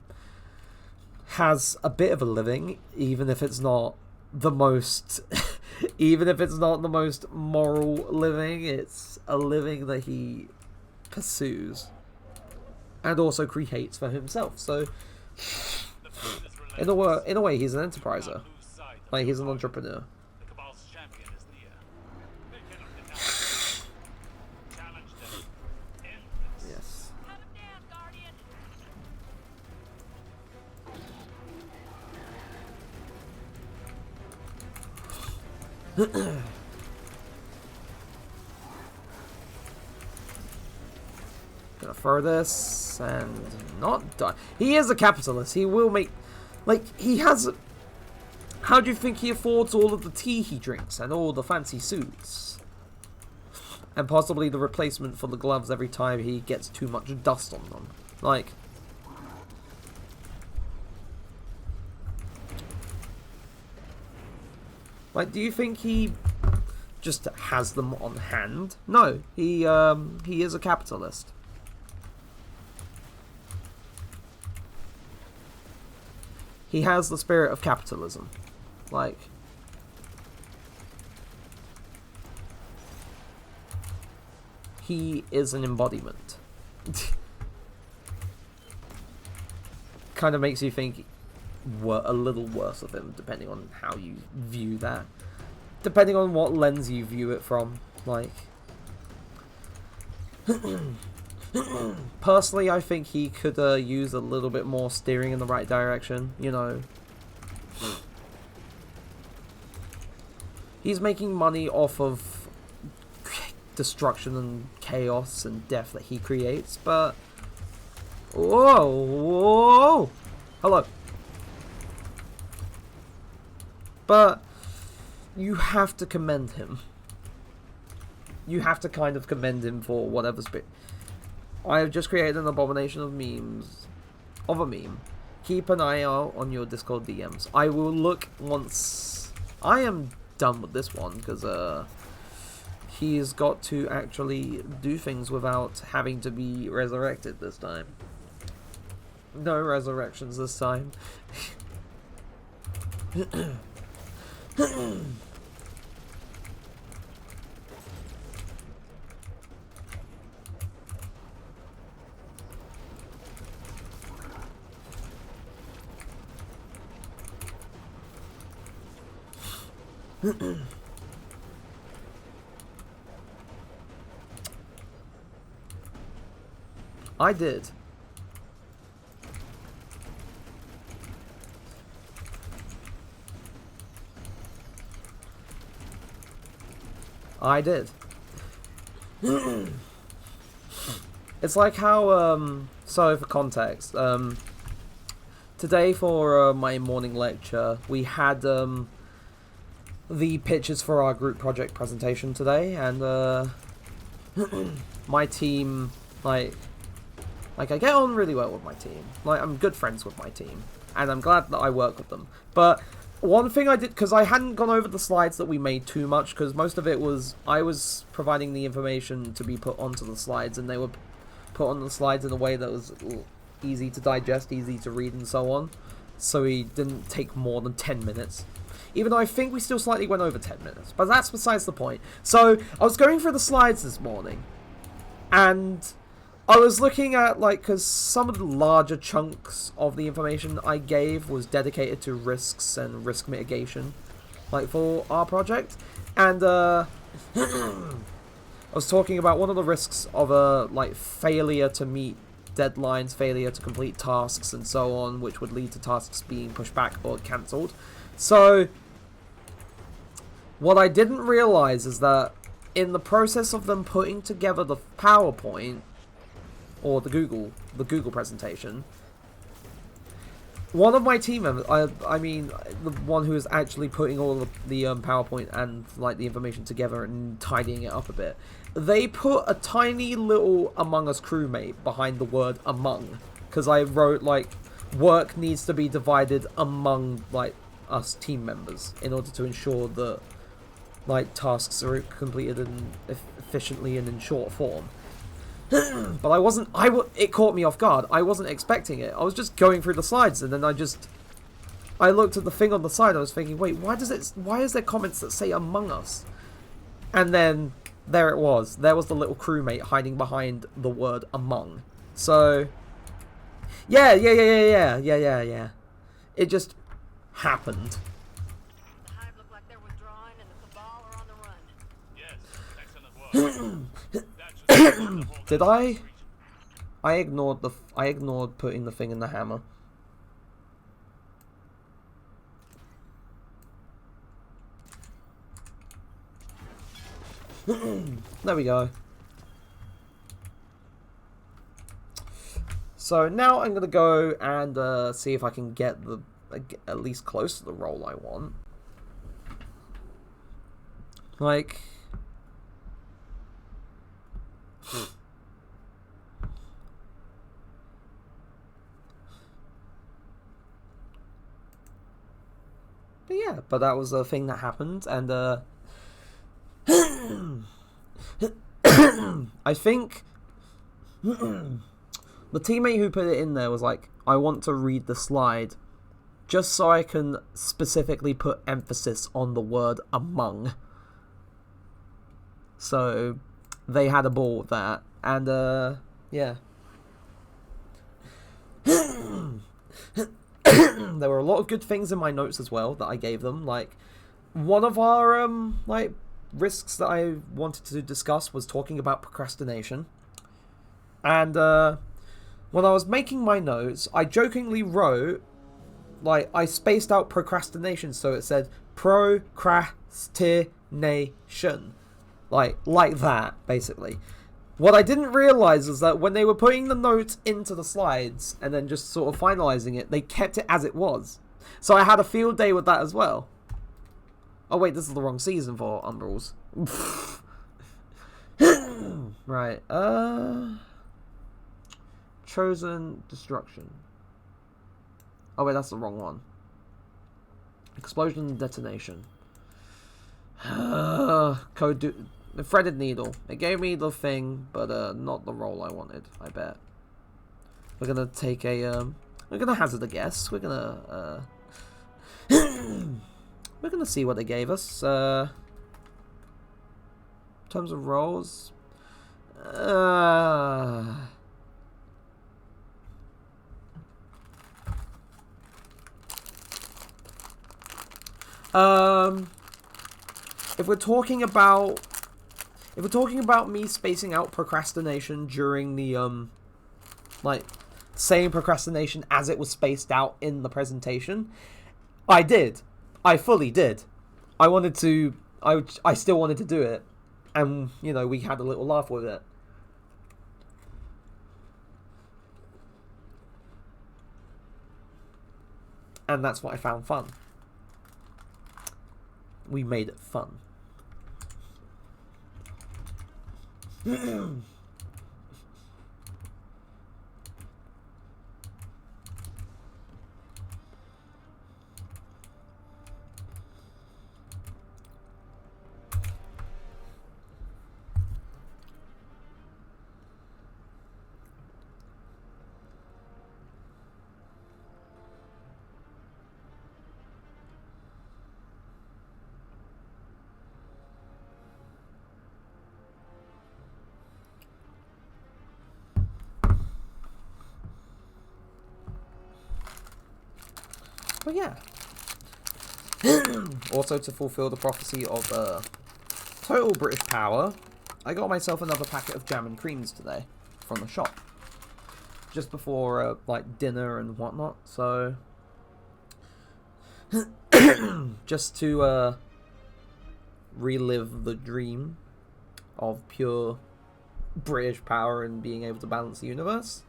[SPEAKER 1] has a bit of a living, even if it's not the most, even if it's not the most moral living. It's a living that he pursues and also creates for himself. So, in a way, he's an enterpriser. Like, he's an entrepreneur. Yes. Gonna throw this and not die. He is a capitalist. He will make... Like, he has... How do you think he affords all of the tea he drinks and all the fancy suits? And possibly the replacement for the gloves every time he gets too much dust on them. Like, Like, do you think he just has them on hand? No, he is a capitalist. He has the spirit of capitalism. Like, he is an embodiment. Kind of makes you think a little worse of him, depending on how you view that. Depending on what lens you view it from. Like, personally, I think he could use a little bit more steering in the right direction, you know. He's making money off of destruction and chaos and death that he creates, but... Whoa! Whoa! Hello. But you have to commend him. You have to kind of commend him for whatever spirit. I have just created an abomination of memes. Of a meme. Keep an eye out on your Discord DMs. I will look once I am done with this one, because he's got to actually do things without having to be resurrected this time. No resurrections this time. I did. I did. It's like how, so for context, today for my morning lecture, we had, the pictures for our group project presentation today, and, my team, like, I get on really well with my team. Like, I'm good friends with my team, and I'm glad that I work with them. But one thing I did, because I hadn't gone over the slides that we made too much, because most of it was, I was providing the information to be put onto the slides, and they were put on the slides in a way that was easy to digest, easy to read, and so on. So it didn't take more than 10 minutes. Even though I think we still slightly went over 10 minutes. But that's besides the point. So, I was going through the slides this morning, and I was looking at, like, because some of the larger chunks of the information I gave was dedicated to risks and risk mitigation, like, for our project. And, I was talking about one of the risks of, like, failure to meet deadlines, failure to complete tasks, and so on, which would lead to tasks being pushed back or cancelled. So, what I didn't realize is that in the process of them putting together the PowerPoint, or the Google presentation, one of my team members, I mean, the one who is actually putting all of the PowerPoint and, like, the information together and tidying it up a bit, they put a tiny little Among Us crewmate behind the word among, because I wrote, like, work needs to be divided among, like, us team members in order to ensure that, like, tasks are completed efficiently and in short form. But it caught me off guard. I wasn't expecting it. I was just going through the slides, and then I looked at the thing on the side, and I was thinking, wait, why is there comments that say Among Us? And then there it was. There was the little crewmate hiding behind the word among. So, yeah. It just happened.
[SPEAKER 2] The hive look like they're withdrawing and the cabal are on the run.
[SPEAKER 3] Yes, excellent work.
[SPEAKER 1] Did I ignored putting the thing in the hammer. There we go. So now I'm gonna go and see if I can get at least close to the roll I want. Like, But yeah, but that was a thing that happened, and I think the teammate who put it in there was like, I want to read the slide just so I can specifically put emphasis on the word among. So they had a ball with that, and yeah. There were a lot of good things in my notes as well that I gave them. Like, one of our like risks that I wanted to discuss was talking about procrastination. And when I was making my notes, I jokingly wrote, like, I spaced out procrastination, so it said procrastination, like that, basically. What I didn't realise is that when they were putting the notes into the slides and then just sort of finalising it, they kept it as it was. So I had a field day with that as well. Oh wait, this is the wrong season for Umbrals. Right, Chosen Destruction. Oh wait, that's the wrong one. Explosion and Detonation. The Threaded Needle. It gave me the thing, but not the role I wanted, I bet. We're gonna take a, we're gonna hazard a guess. We're gonna, we're gonna see what they gave us. In terms of roles, if we're talking about me spacing out procrastination during the like saying procrastination as it was spaced out in the presentation, I did. I fully did. I still wanted to do it, and you know, we had a little laugh with it. And that's what I found fun. We made it fun. But yeah. Also, to fulfill the prophecy of total British power, I got myself another packet of jam and creams today from the shop. Just before like dinner and whatnot, so just to relive the dream of pure British power and being able to balance the universe.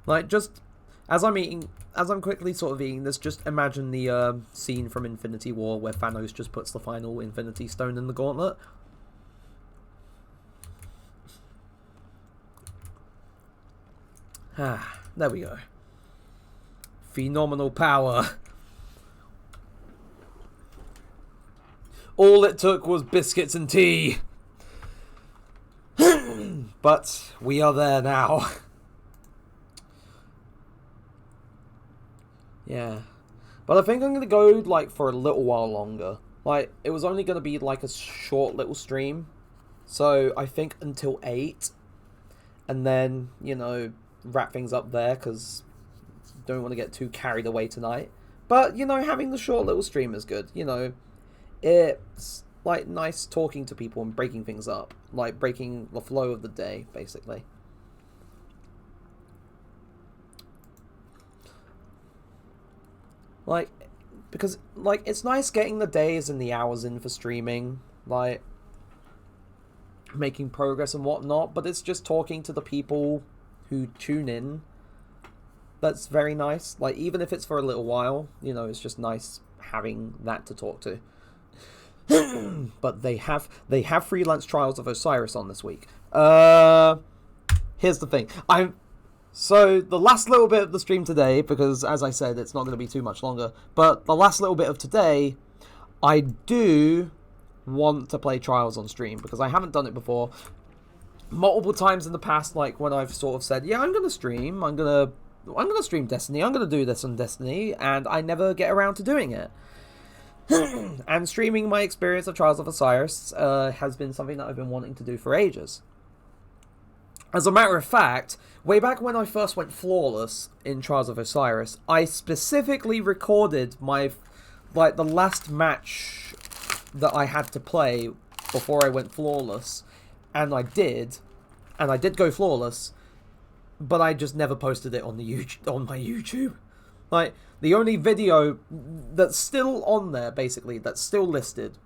[SPEAKER 1] Like, just as I'm quickly sort of eating this, just imagine the scene from Infinity War where Thanos just puts the final Infinity Stone in the gauntlet. Ah, there we go. Phenomenal power. All it took was biscuits and tea. But we are there now. Yeah. But I think I'm going to go, like, for a little while longer. Like, it was only going to be, like, a short little stream. So, I think until 8. And then, you know, wrap things up there, because don't want to get too carried away tonight. But, you know, having the short little stream is good. You know, it's, like, nice talking to people and breaking things up. Like, breaking the flow of the day, basically. Like, because, like, it's nice getting the days and the hours in for streaming. Like, making progress and whatnot, but it's just talking to the people who tune in. That's very nice. Like, even if it's for a little while, you know, it's just nice having that to talk to. But they have freelance Trials of Osiris on this week. Here's the thing. So the last little bit of the stream today, because as I said, it's not going to be too much longer, but the last little bit of today, I do want to play Trials on stream, because I haven't done it before. Multiple times in the past, like when I've sort of said, yeah, I'm going to stream, I'm going to stream Destiny, I'm going to do this on Destiny, and I never get around to doing it. And streaming my experience of Trials of Osiris has been something that I've been wanting to do for ages. As a matter of fact, way back when I first went flawless in Trials of Osiris, I specifically recorded my, like, the last match that I had to play before I went flawless, and I did go flawless, but I just never posted it on my YouTube. Like, the only video that's still on there, basically, that's still listed,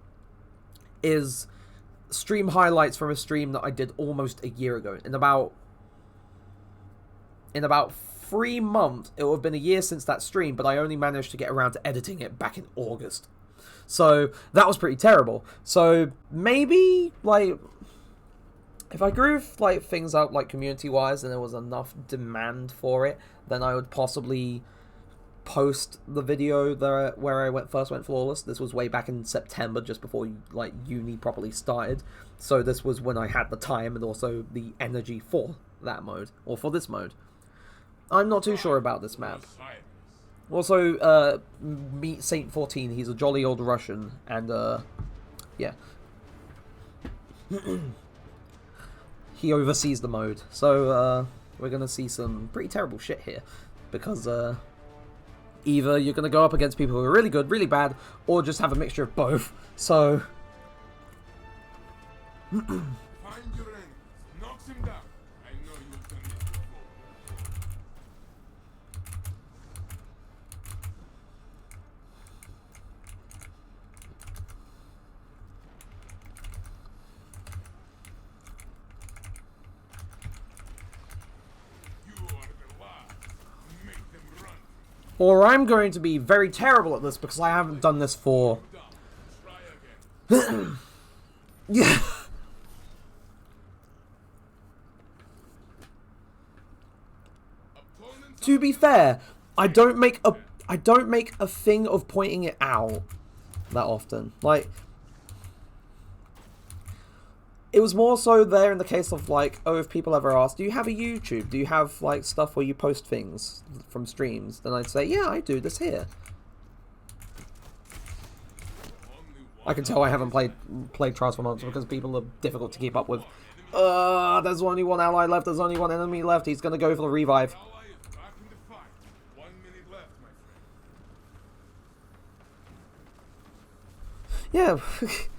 [SPEAKER 1] is stream highlights from a stream that I did almost a year ago. In about 3 months, it will have been a year since that stream, but I only managed to get around to editing it back in August. So that was pretty terrible. So maybe, like, if I grew, like, things up, like, community-wise, and there was enough demand for it, then I would possibly post the video there where I first went flawless. This was way back in September, just before, like, uni properly started. So this was when I had the time and also the energy for that mode, or for this mode. I'm not too sure about this map. Also, meet Saint 14. He's a jolly old Russian, and yeah. He oversees the mode. So we're gonna see some pretty terrible shit here, because either you're going to go up against people who are really good, really bad, or just have a mixture of both. So
[SPEAKER 4] Find your enemy. Knocks him down. I know you've done this before. You are the last. Make them run.
[SPEAKER 1] or I'm going to be very terrible at this because I haven't done this for
[SPEAKER 4] Try again.
[SPEAKER 1] yeah.
[SPEAKER 4] Opponents
[SPEAKER 1] To be fair, I don't make a thing of pointing it out that often. Like, it was more so there in the case of, like, oh, if people ever ask, do you have a YouTube? Do you have, like, stuff where you post things from streams? Then I'd say, yeah, I do this here. I can tell I haven't played Trials for months because people are difficult to keep up with. There's only one ally left, there's only one enemy left, he's gonna go for the revive.
[SPEAKER 4] ally is back in the fight. 1 minute left, my friend.
[SPEAKER 1] Yeah.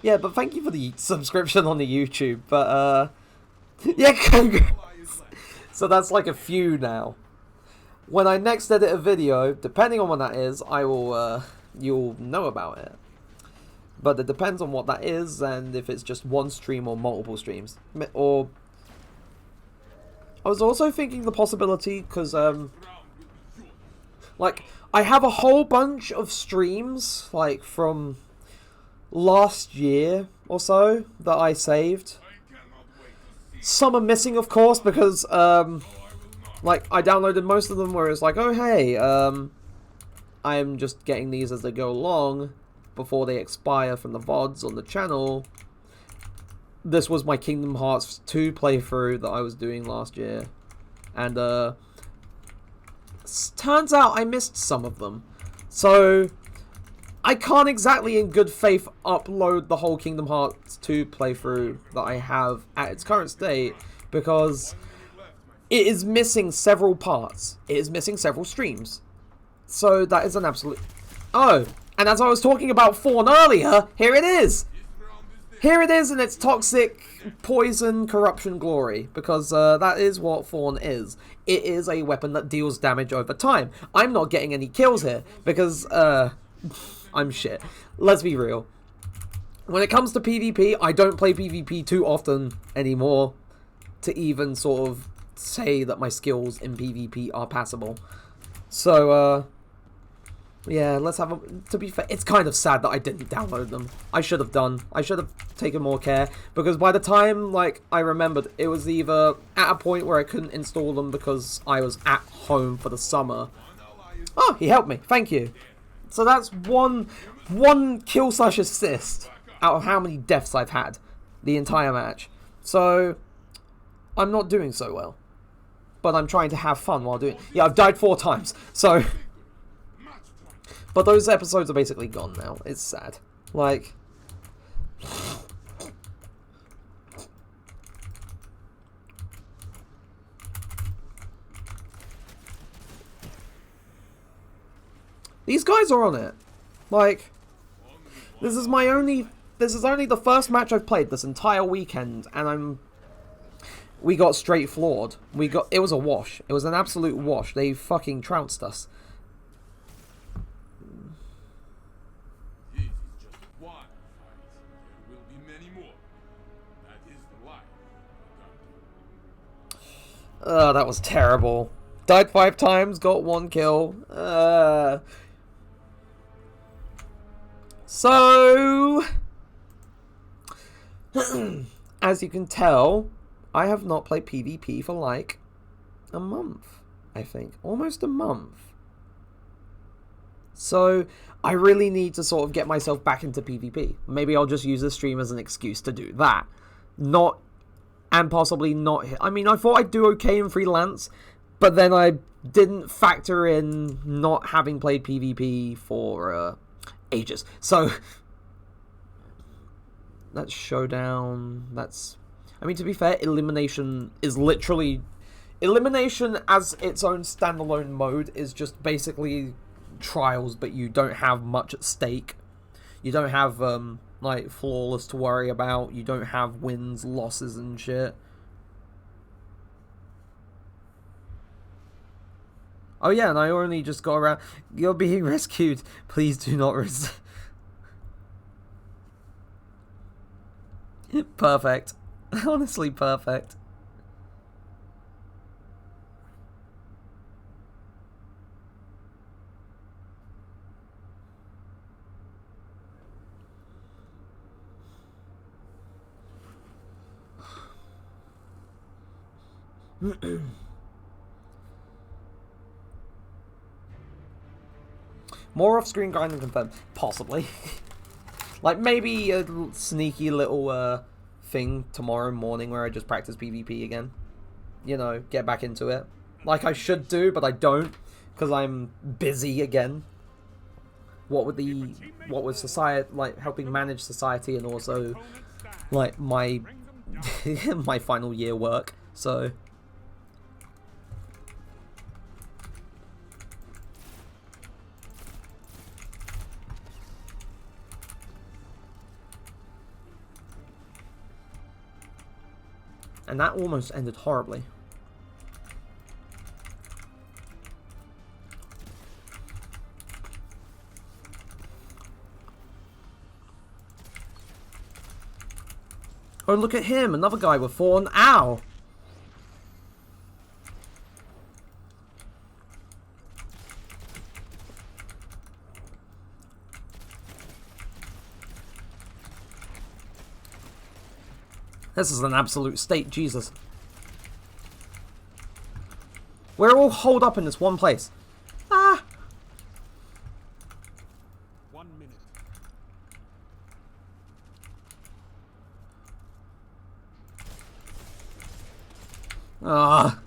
[SPEAKER 1] Yeah, but thank you for the subscription on the YouTube, but, yeah, congrats.
[SPEAKER 4] Ally is left.
[SPEAKER 1] So that's like a few now. When I next edit a video, depending on when that is, I will, you'll know about it. But it depends on what that is, and if it's just one stream or multiple streams. Or, I was also thinking the possibility, because,
[SPEAKER 4] Round will be yours.
[SPEAKER 1] like, I have a whole bunch of streams, like, from last year or so that I saved.
[SPEAKER 4] I cannot wait to see.
[SPEAKER 1] Some are missing, of course, because,
[SPEAKER 4] I will not.
[SPEAKER 1] like, I downloaded most of them where it's like, oh, hey, I'm just getting these as they go along before they expire from the VODs on the channel. This was my Kingdom Hearts 2 playthrough that I was doing last year. And, turns out I missed some of them. So, I can't exactly in good faith upload the whole Kingdom Hearts 2 playthrough that I have at its current state, because it is missing several parts. It is missing several streams. So that is an absolute... Oh, and as I was talking about Fawn earlier, here it is!
[SPEAKER 4] This round is dead.
[SPEAKER 1] Here it is in its toxic poison corruption glory, because that is what Fawn is. It is a weapon that deals damage over time. I'm not getting any kills here, because I'm shit. Let's be real. when it comes to PvP, I don't play PvP too often anymore to even sort of say that my skills in PvP are passable. So, yeah, let's have a... To be fair, it's kind of sad that I didn't download them. I should have done. I should have taken more care, because by the time, like, I remembered, it was either at a point where I couldn't install them because I was at home for the summer. Oh, he helped me. Thank you. So that's one kill / assist out of how many deaths I've had the entire match. So, I'm not doing so well. But I'm trying to have fun while doing... Yeah, I've died 4 times, so... But those episodes are basically gone now. It's sad. Like... These guys are on it. Like... This is only the first match I've played this entire weekend, and we got straight floored. It was a wash. It was an absolute wash. They fucking trounced us. That was terrible. Died 5 times, got 1 kill. So, as you can tell, I have not played PvP for like a month, I think. Almost a month. So, I really need to sort of get myself back into PvP. Maybe I'll just use this stream as an excuse to do that. And possibly not... I mean, I thought I'd do okay in freelance, but then I didn't factor in not having played PvP for ages. So, that's Showdown. That's... I mean, to be fair, Elimination is literally... Elimination as its own standalone mode is just basically trials, but you don't have much at stake. You don't have... like, flawless to worry about. You don't have wins, losses, and shit. Oh yeah, and I only just got around... You're being rescued. Please do not Perfect. Honestly, perfect. More off-screen grinding confirmed. Possibly. Like, maybe a sneaky little thing tomorrow morning where I just practice PvP again. You know, get back into it. Like I should do, but I don't. Because I'm busy again. What with society, like, helping manage society and also, like, my, my final year work. So... And that almost ended horribly. Oh, look at him! Another guy with 4 ow! This is an absolute state, Jesus. We're all holed up in this one place. Ah!
[SPEAKER 3] 1 minute.
[SPEAKER 1] Ah.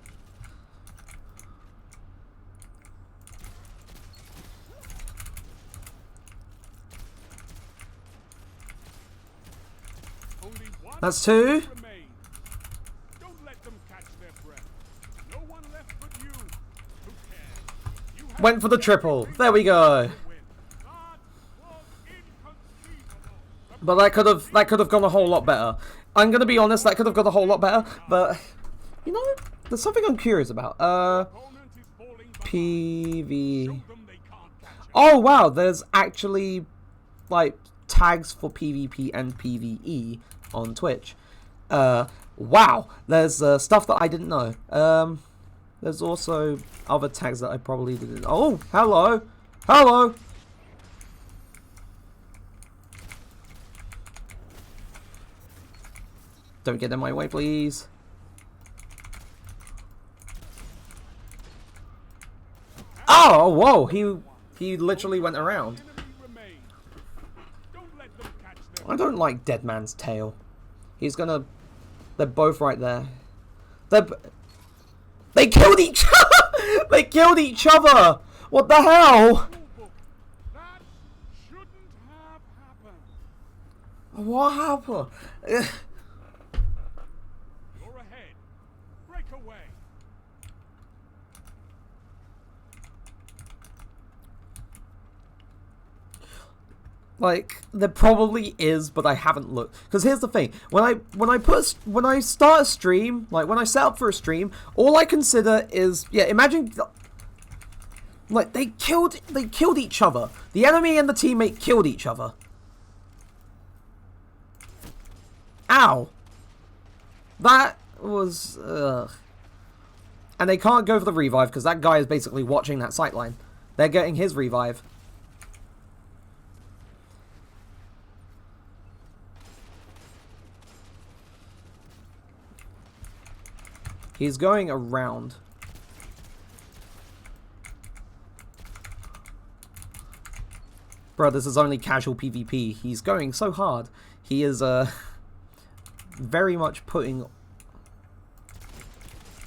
[SPEAKER 1] That's 2.
[SPEAKER 3] Don't let them catch their breath. No one left but you. Who cares? You have
[SPEAKER 1] Went for the triple. There we go. But that could have gone a whole lot better. I'm gonna be honest, that could have gone a whole lot better. But you know, there's something I'm curious about. PV. Oh wow, there's actually like tags for PvP and PvE on Twitch. Wow, there's stuff that I didn't know. There's also other tags that I probably didn't. Oh, hello, hello. Don't get in my way, please. Oh, whoa! He literally went around. I don't like Dead Man's Tail. He's gonna. They're both right there. They killed each other! They killed each other! What the hell?
[SPEAKER 4] That shouldn't have happened.
[SPEAKER 1] What happened?
[SPEAKER 4] You're ahead. Break away.
[SPEAKER 1] Like, there probably is, but I haven't looked. Because here's the thing: when I start a stream, like when I set up for a stream, all I consider is, yeah, imagine, like they killed each other. The enemy and the teammate killed each other. Ow! That was, and they can't go for the revive because that guy is basically watching that sightline. They're getting his revive. He's going around. Bro, this is only casual PvP. He's going so hard. He is, very much putting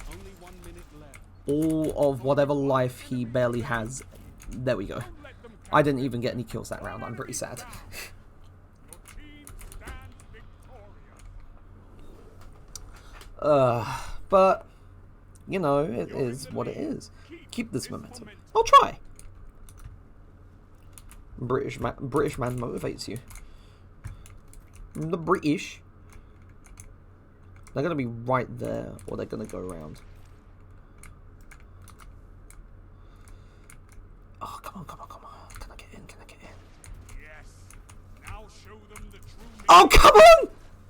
[SPEAKER 4] Only 1 minute left.
[SPEAKER 1] all of whatever life he barely has. There we go. I didn't even get any kills that round. I'm pretty sad.
[SPEAKER 4] Your team stands victorious.
[SPEAKER 1] But, you know, it is what it is. Keep this momentum. I'll try. British man motivates you. The British. They're going to be right there, or they're going to go around. Oh, come on, come on, come on. Can I get in? Can I get in?
[SPEAKER 4] Yes. Now show them the true
[SPEAKER 1] Oh, come on!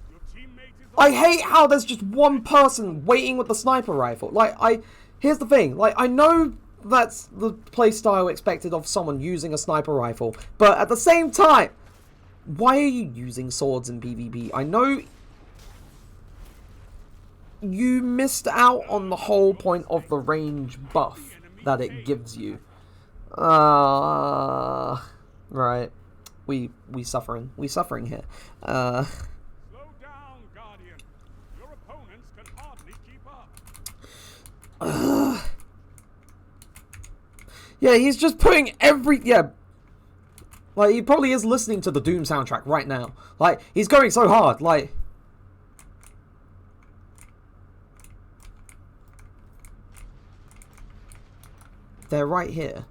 [SPEAKER 4] Your teammate is
[SPEAKER 1] I hate how there's just one person waiting with the sniper rifle. Like, here's the thing. Like, I know that's the playstyle expected of someone using a sniper rifle, but at the same time, why are you using swords in PvP? I know you missed out on the whole point of the range buff that it gives you. Right. We suffering here.
[SPEAKER 4] Slow down, Guardian. Your opponents can hardly keep up.
[SPEAKER 1] Yeah, he's just putting like, he probably is listening to the Doom soundtrack right now. Like, he's going so hard, like... They're right here.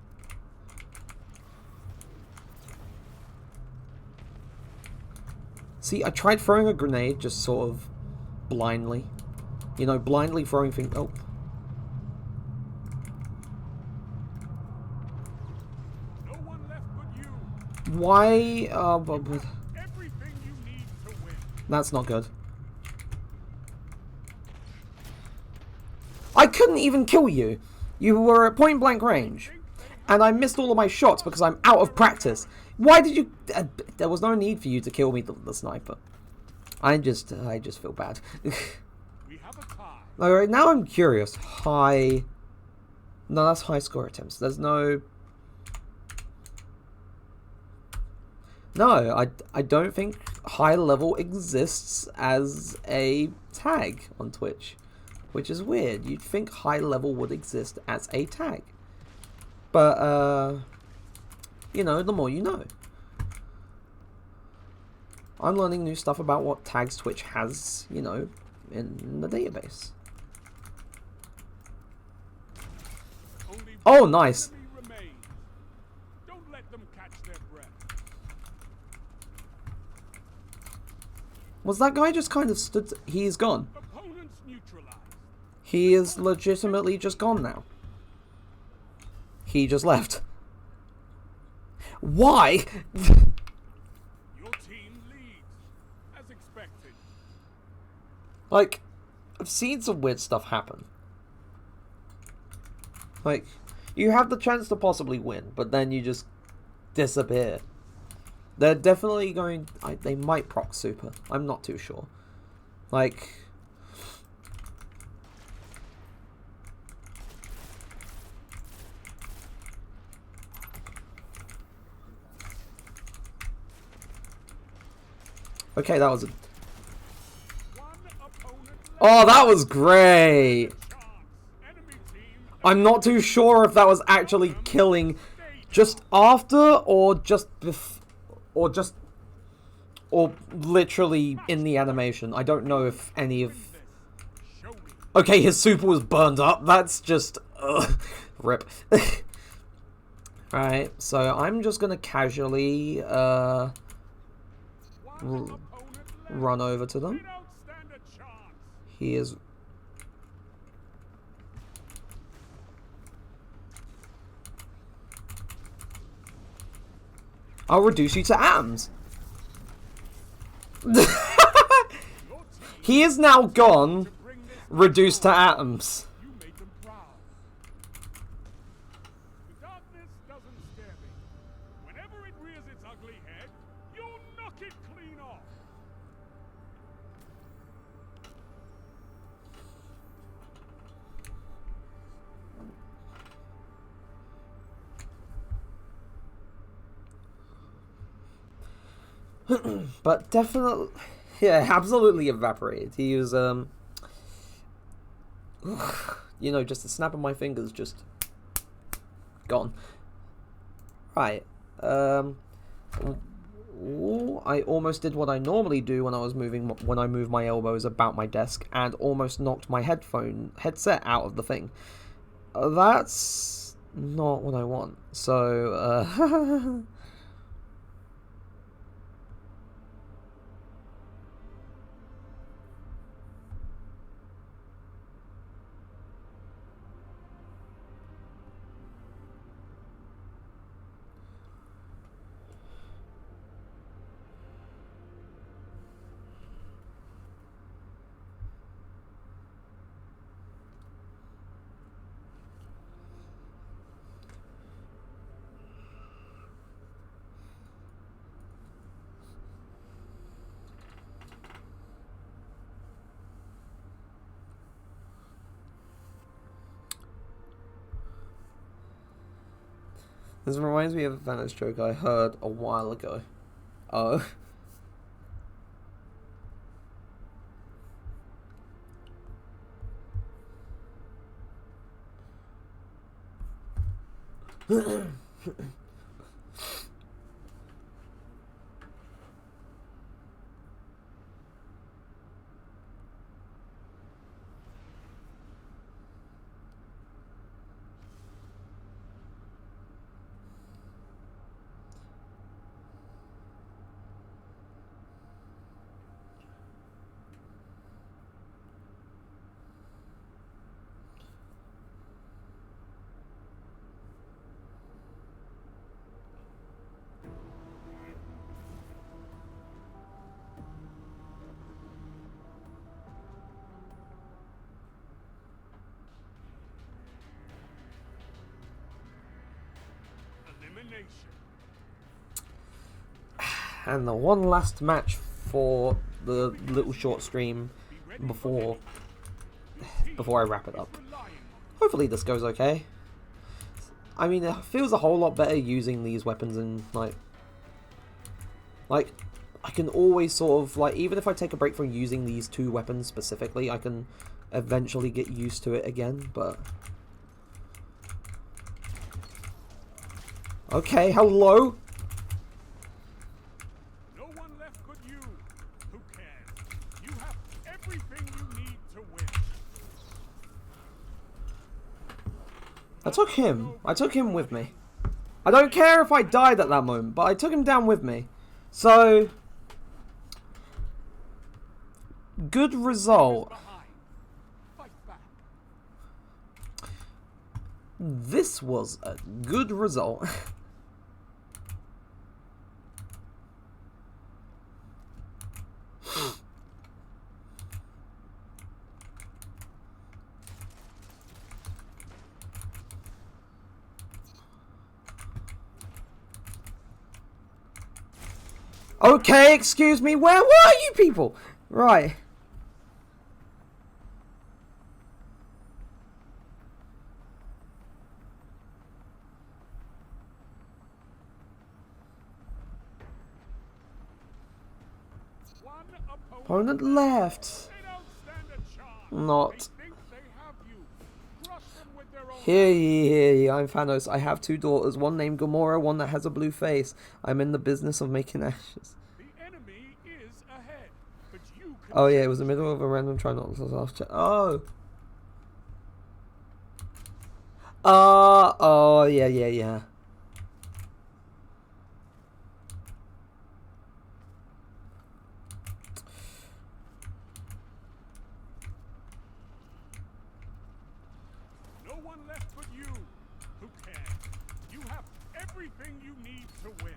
[SPEAKER 1] See, I tried throwing a grenade just sort of blindly. You know, blindly throwing things... Oh.
[SPEAKER 4] No one left but you.
[SPEAKER 1] Why?
[SPEAKER 4] Everything you need to win.
[SPEAKER 1] That's not good. I couldn't even kill you. You were at point blank range. And I missed all of my shots because I'm out of practice. Why did you... there was no need for you to kill me, the sniper. I just feel bad.
[SPEAKER 4] We have a tie.
[SPEAKER 1] Alright, now I'm curious. High... No, that's high score attempts. There's no... No, I don't think high level exists as a tag on Twitch. Which is weird. You'd think high level would exist as a tag. But, you know, the more you know. I'm learning new stuff about what tags Twitch has, you know, in the database. Oh, nice.
[SPEAKER 4] Don't let them catch their breath.
[SPEAKER 1] Was that guy just kind of stood... He's gone.
[SPEAKER 4] Opponents neutralized.
[SPEAKER 1] He is legitimately just gone now. He just left. Why?
[SPEAKER 4] Your
[SPEAKER 1] Like, I've seen some weird stuff happen. Like, you have the chance to possibly win, but then you just disappear. They're definitely going... they might proc super. I'm not too sure. Like... Okay, that was a... Oh, that was great! I'm not too sure if that was actually killing just after or just or literally in the animation. I don't know if any of... Okay, his super was burned up. That's just... rip. Alright, so I'm just gonna casually run over to them. He is... I'll reduce you to atoms. He is now gone, reduced to atoms.
[SPEAKER 4] The darkness doesn't scare me. Whenever it rears its ugly head, you'll knock it clean off.
[SPEAKER 1] But definitely, yeah, absolutely evaporated. He was, you know, just a snap of my fingers, just gone. Right. Ooh, I almost did what I normally do when I was when I move my elbows about my desk, and almost knocked my headset out of the thing. That's not what I want. So, this reminds me of a Thanos joke I heard a while ago. Oh.
[SPEAKER 4] Elimination.
[SPEAKER 1] And the one last match for the little short stream before I wrap it up. Hopefully this goes okay. I mean, it feels a whole lot better using these weapons, and like I can always sort of, like, even if I take a break from using these two weapons specifically, I can eventually get used to it again, but... Okay, hello?
[SPEAKER 4] No one left but you. Who cares? You have everything you need to win.
[SPEAKER 1] I took him with me. I don't care if I died at that moment, but I took him down with me. So... good result.
[SPEAKER 4] Fight back.
[SPEAKER 1] This was a good result. Okay, excuse me, where were you people? Right.
[SPEAKER 4] One
[SPEAKER 1] Opponent left.
[SPEAKER 4] They don't stand a chance.
[SPEAKER 1] Not.
[SPEAKER 4] They think they have you. Crush them with their own
[SPEAKER 1] Hear ye, hear ye, I'm Thanos. I have 2 daughters, one named Gamora, one that has a blue face. I'm in the business of making ashes.
[SPEAKER 4] The enemy is ahead, but you can
[SPEAKER 1] Oh yeah, it was the middle of a random try not to last chat. Oh. Oh, yeah.
[SPEAKER 4] No one left but you. Who cares? You have everything you need to win.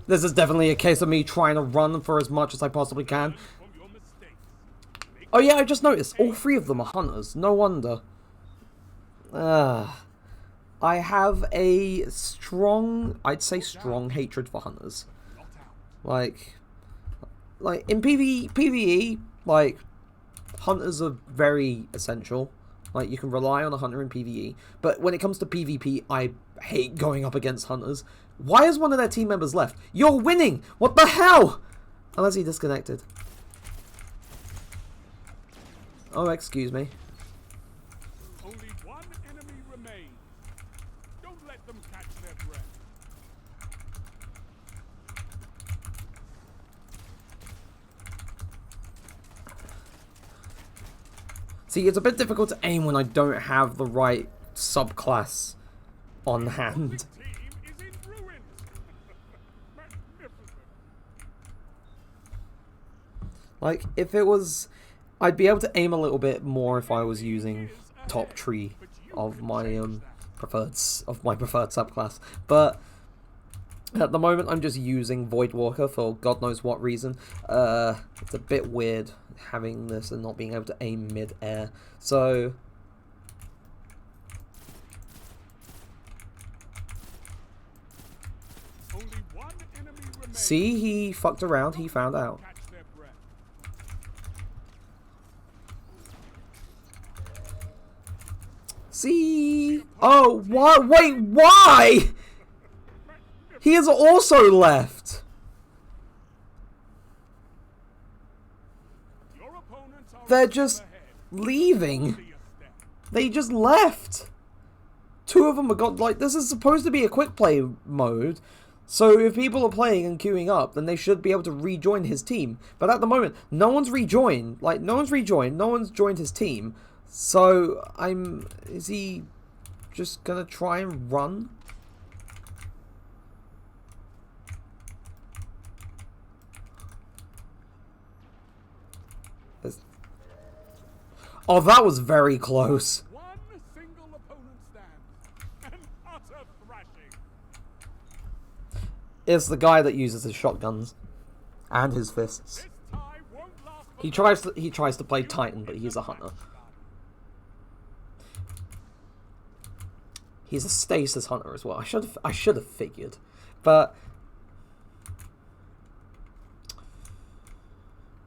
[SPEAKER 1] This is definitely a case of me trying to run for as much as I possibly can.
[SPEAKER 4] From your mistakes.
[SPEAKER 1] Oh yeah, I just noticed. All 3 of them are hunters. No wonder. I have a strong, I'd say strong hatred for hunters. Like in PvE, like, hunters are very essential. Like, you can rely on a hunter in PvE. But when it comes to PvP, I hate going up against hunters. Why is one of their team members left? You're winning! What the hell? Unless he disconnected. Oh, excuse me.
[SPEAKER 4] Only one enemy remains. Don't let them catch their breath.
[SPEAKER 1] See, it's a bit difficult to aim when I don't have the right subclass on hand.
[SPEAKER 4] The team is in ruins. Magnificent.
[SPEAKER 1] Like, if it was... I'd be able to aim a little bit more if I was using top tree of my preferred subclass. But at the moment, I'm just using Voidwalker for God knows what reason. It's a bit weird having this and not being able to aim mid-air. So...
[SPEAKER 4] Only one enemy remains.
[SPEAKER 1] See, he fucked around, he found out.
[SPEAKER 4] Catch their breath.
[SPEAKER 1] See? Oh, why? Wait, why? He has also left.
[SPEAKER 4] Your opponents are
[SPEAKER 1] They're
[SPEAKER 4] a
[SPEAKER 1] just
[SPEAKER 4] step ahead.
[SPEAKER 1] leaving.
[SPEAKER 4] Only a step.
[SPEAKER 1] They just left. 2 of them have got, like, this is supposed to be a quick play mode. So if people are playing and queuing up, then they should be able to rejoin his team. But at the moment, no one's rejoined. Like, no one's rejoined. No one's joined his team. So, is he just gonna try and run? Oh, that was very close.
[SPEAKER 4] One single opponent stands. An utter thrashing.
[SPEAKER 1] It's the guy that uses his shotguns and his fists.
[SPEAKER 4] This tie won't last
[SPEAKER 1] He tries to play Titan, but he's a hunter. He's a stasis hunter as well. I should have figured, but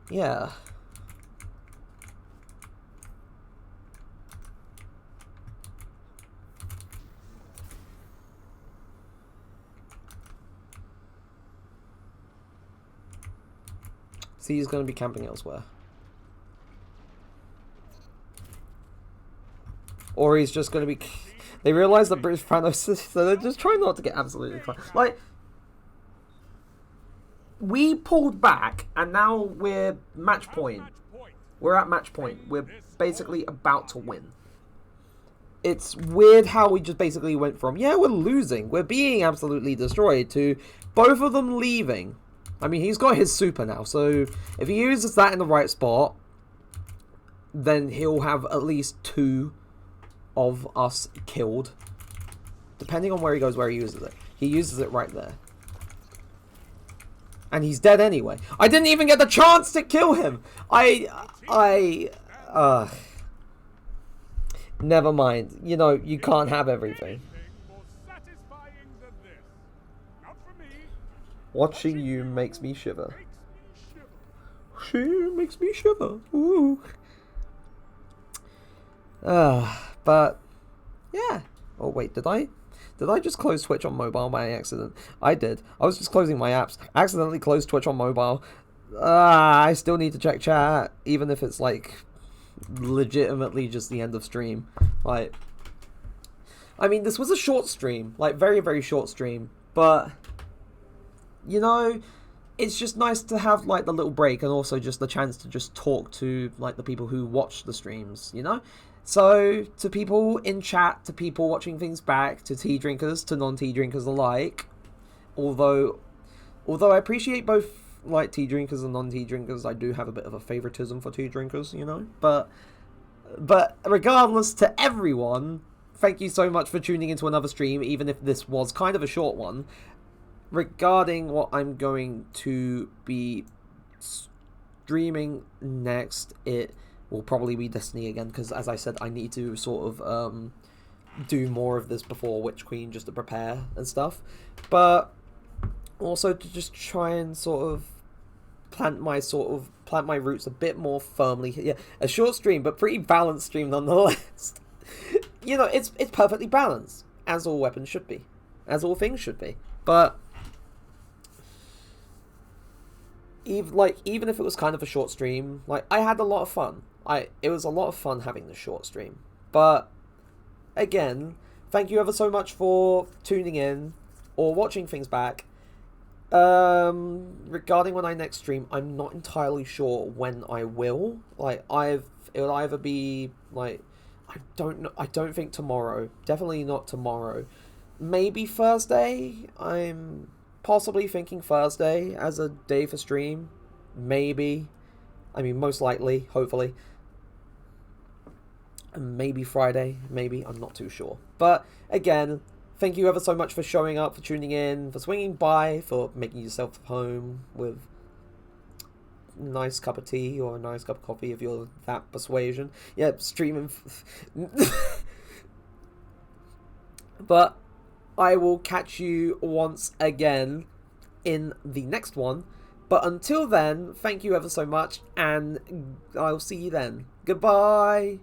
[SPEAKER 1] yeah. See, he's going to be camping elsewhere. Or he's just going to be... They realise that British Thanos, so they're just trying not to get absolutely... Like, we pulled back, and now we're match point. We're at match point. We're basically about to win. It's weird how we just basically went from, yeah, we're losing, we're being absolutely destroyed, to both of them leaving. I mean, he's got his super now, so if he uses that in the right spot, then he'll have at least 2 of us killed. Depending on where he goes, where he uses it. He uses it right there. And he's dead anyway. I didn't even get the chance to kill him! Never mind. You know, you can't have everything.
[SPEAKER 4] Anything more satisfying than this. Not for me.
[SPEAKER 1] Watching you makes me shiver.
[SPEAKER 4] Makes me shiver.
[SPEAKER 1] She makes me shiver. Ooh. But yeah. Oh wait, did I just close Twitch on mobile by accident? I did. I was just closing my apps. Accidentally closed Twitch on mobile. I still need to check chat, even if it's like legitimately just the end of stream. Like, I mean, this was a short stream, like very, very short stream, but you know, it's just nice to have like the little break and also just the chance to just talk to like the people who watch the streams, you know? So to people in chat, to people watching things back, to tea drinkers, to non-tea drinkers alike, although I appreciate both like tea drinkers and non-tea drinkers, I do have a bit of a favoritism for tea drinkers, you know? But regardless, to everyone, thank you so much for tuning into another stream, even if this was kind of a short one. Regarding what I'm going to be streaming next, it will probably be Destiny again, because as I said, I need to sort of do more of this before Witch Queen just to prepare and stuff. But also to just try and sort of plant my roots a bit more firmly. Yeah, a short stream, but pretty balanced stream nonetheless. You know, it's perfectly balanced, as all weapons should be, as all things should be. But even if it was kind of a short stream, like I had a lot of fun. It was a lot of fun having the short stream. But again, thank you ever so much for tuning in or watching things back. Regarding when I next stream, I'm not entirely sure when I will. Like it'll either be like, I don't know. I don't think tomorrow. Definitely not tomorrow. Maybe Thursday. I'm possibly thinking Thursday as a day for stream. Maybe. I mean, most likely, hopefully. And maybe Friday. Maybe. I'm not too sure. But again, thank you ever so much for showing up, for tuning in, for swinging by, for making yourself home with a nice cup of tea or a nice cup of coffee if you're that persuasion. Yeah, streaming. But I will catch you once again in the next one. But until then, thank you ever so much, and I'll see you then. Goodbye!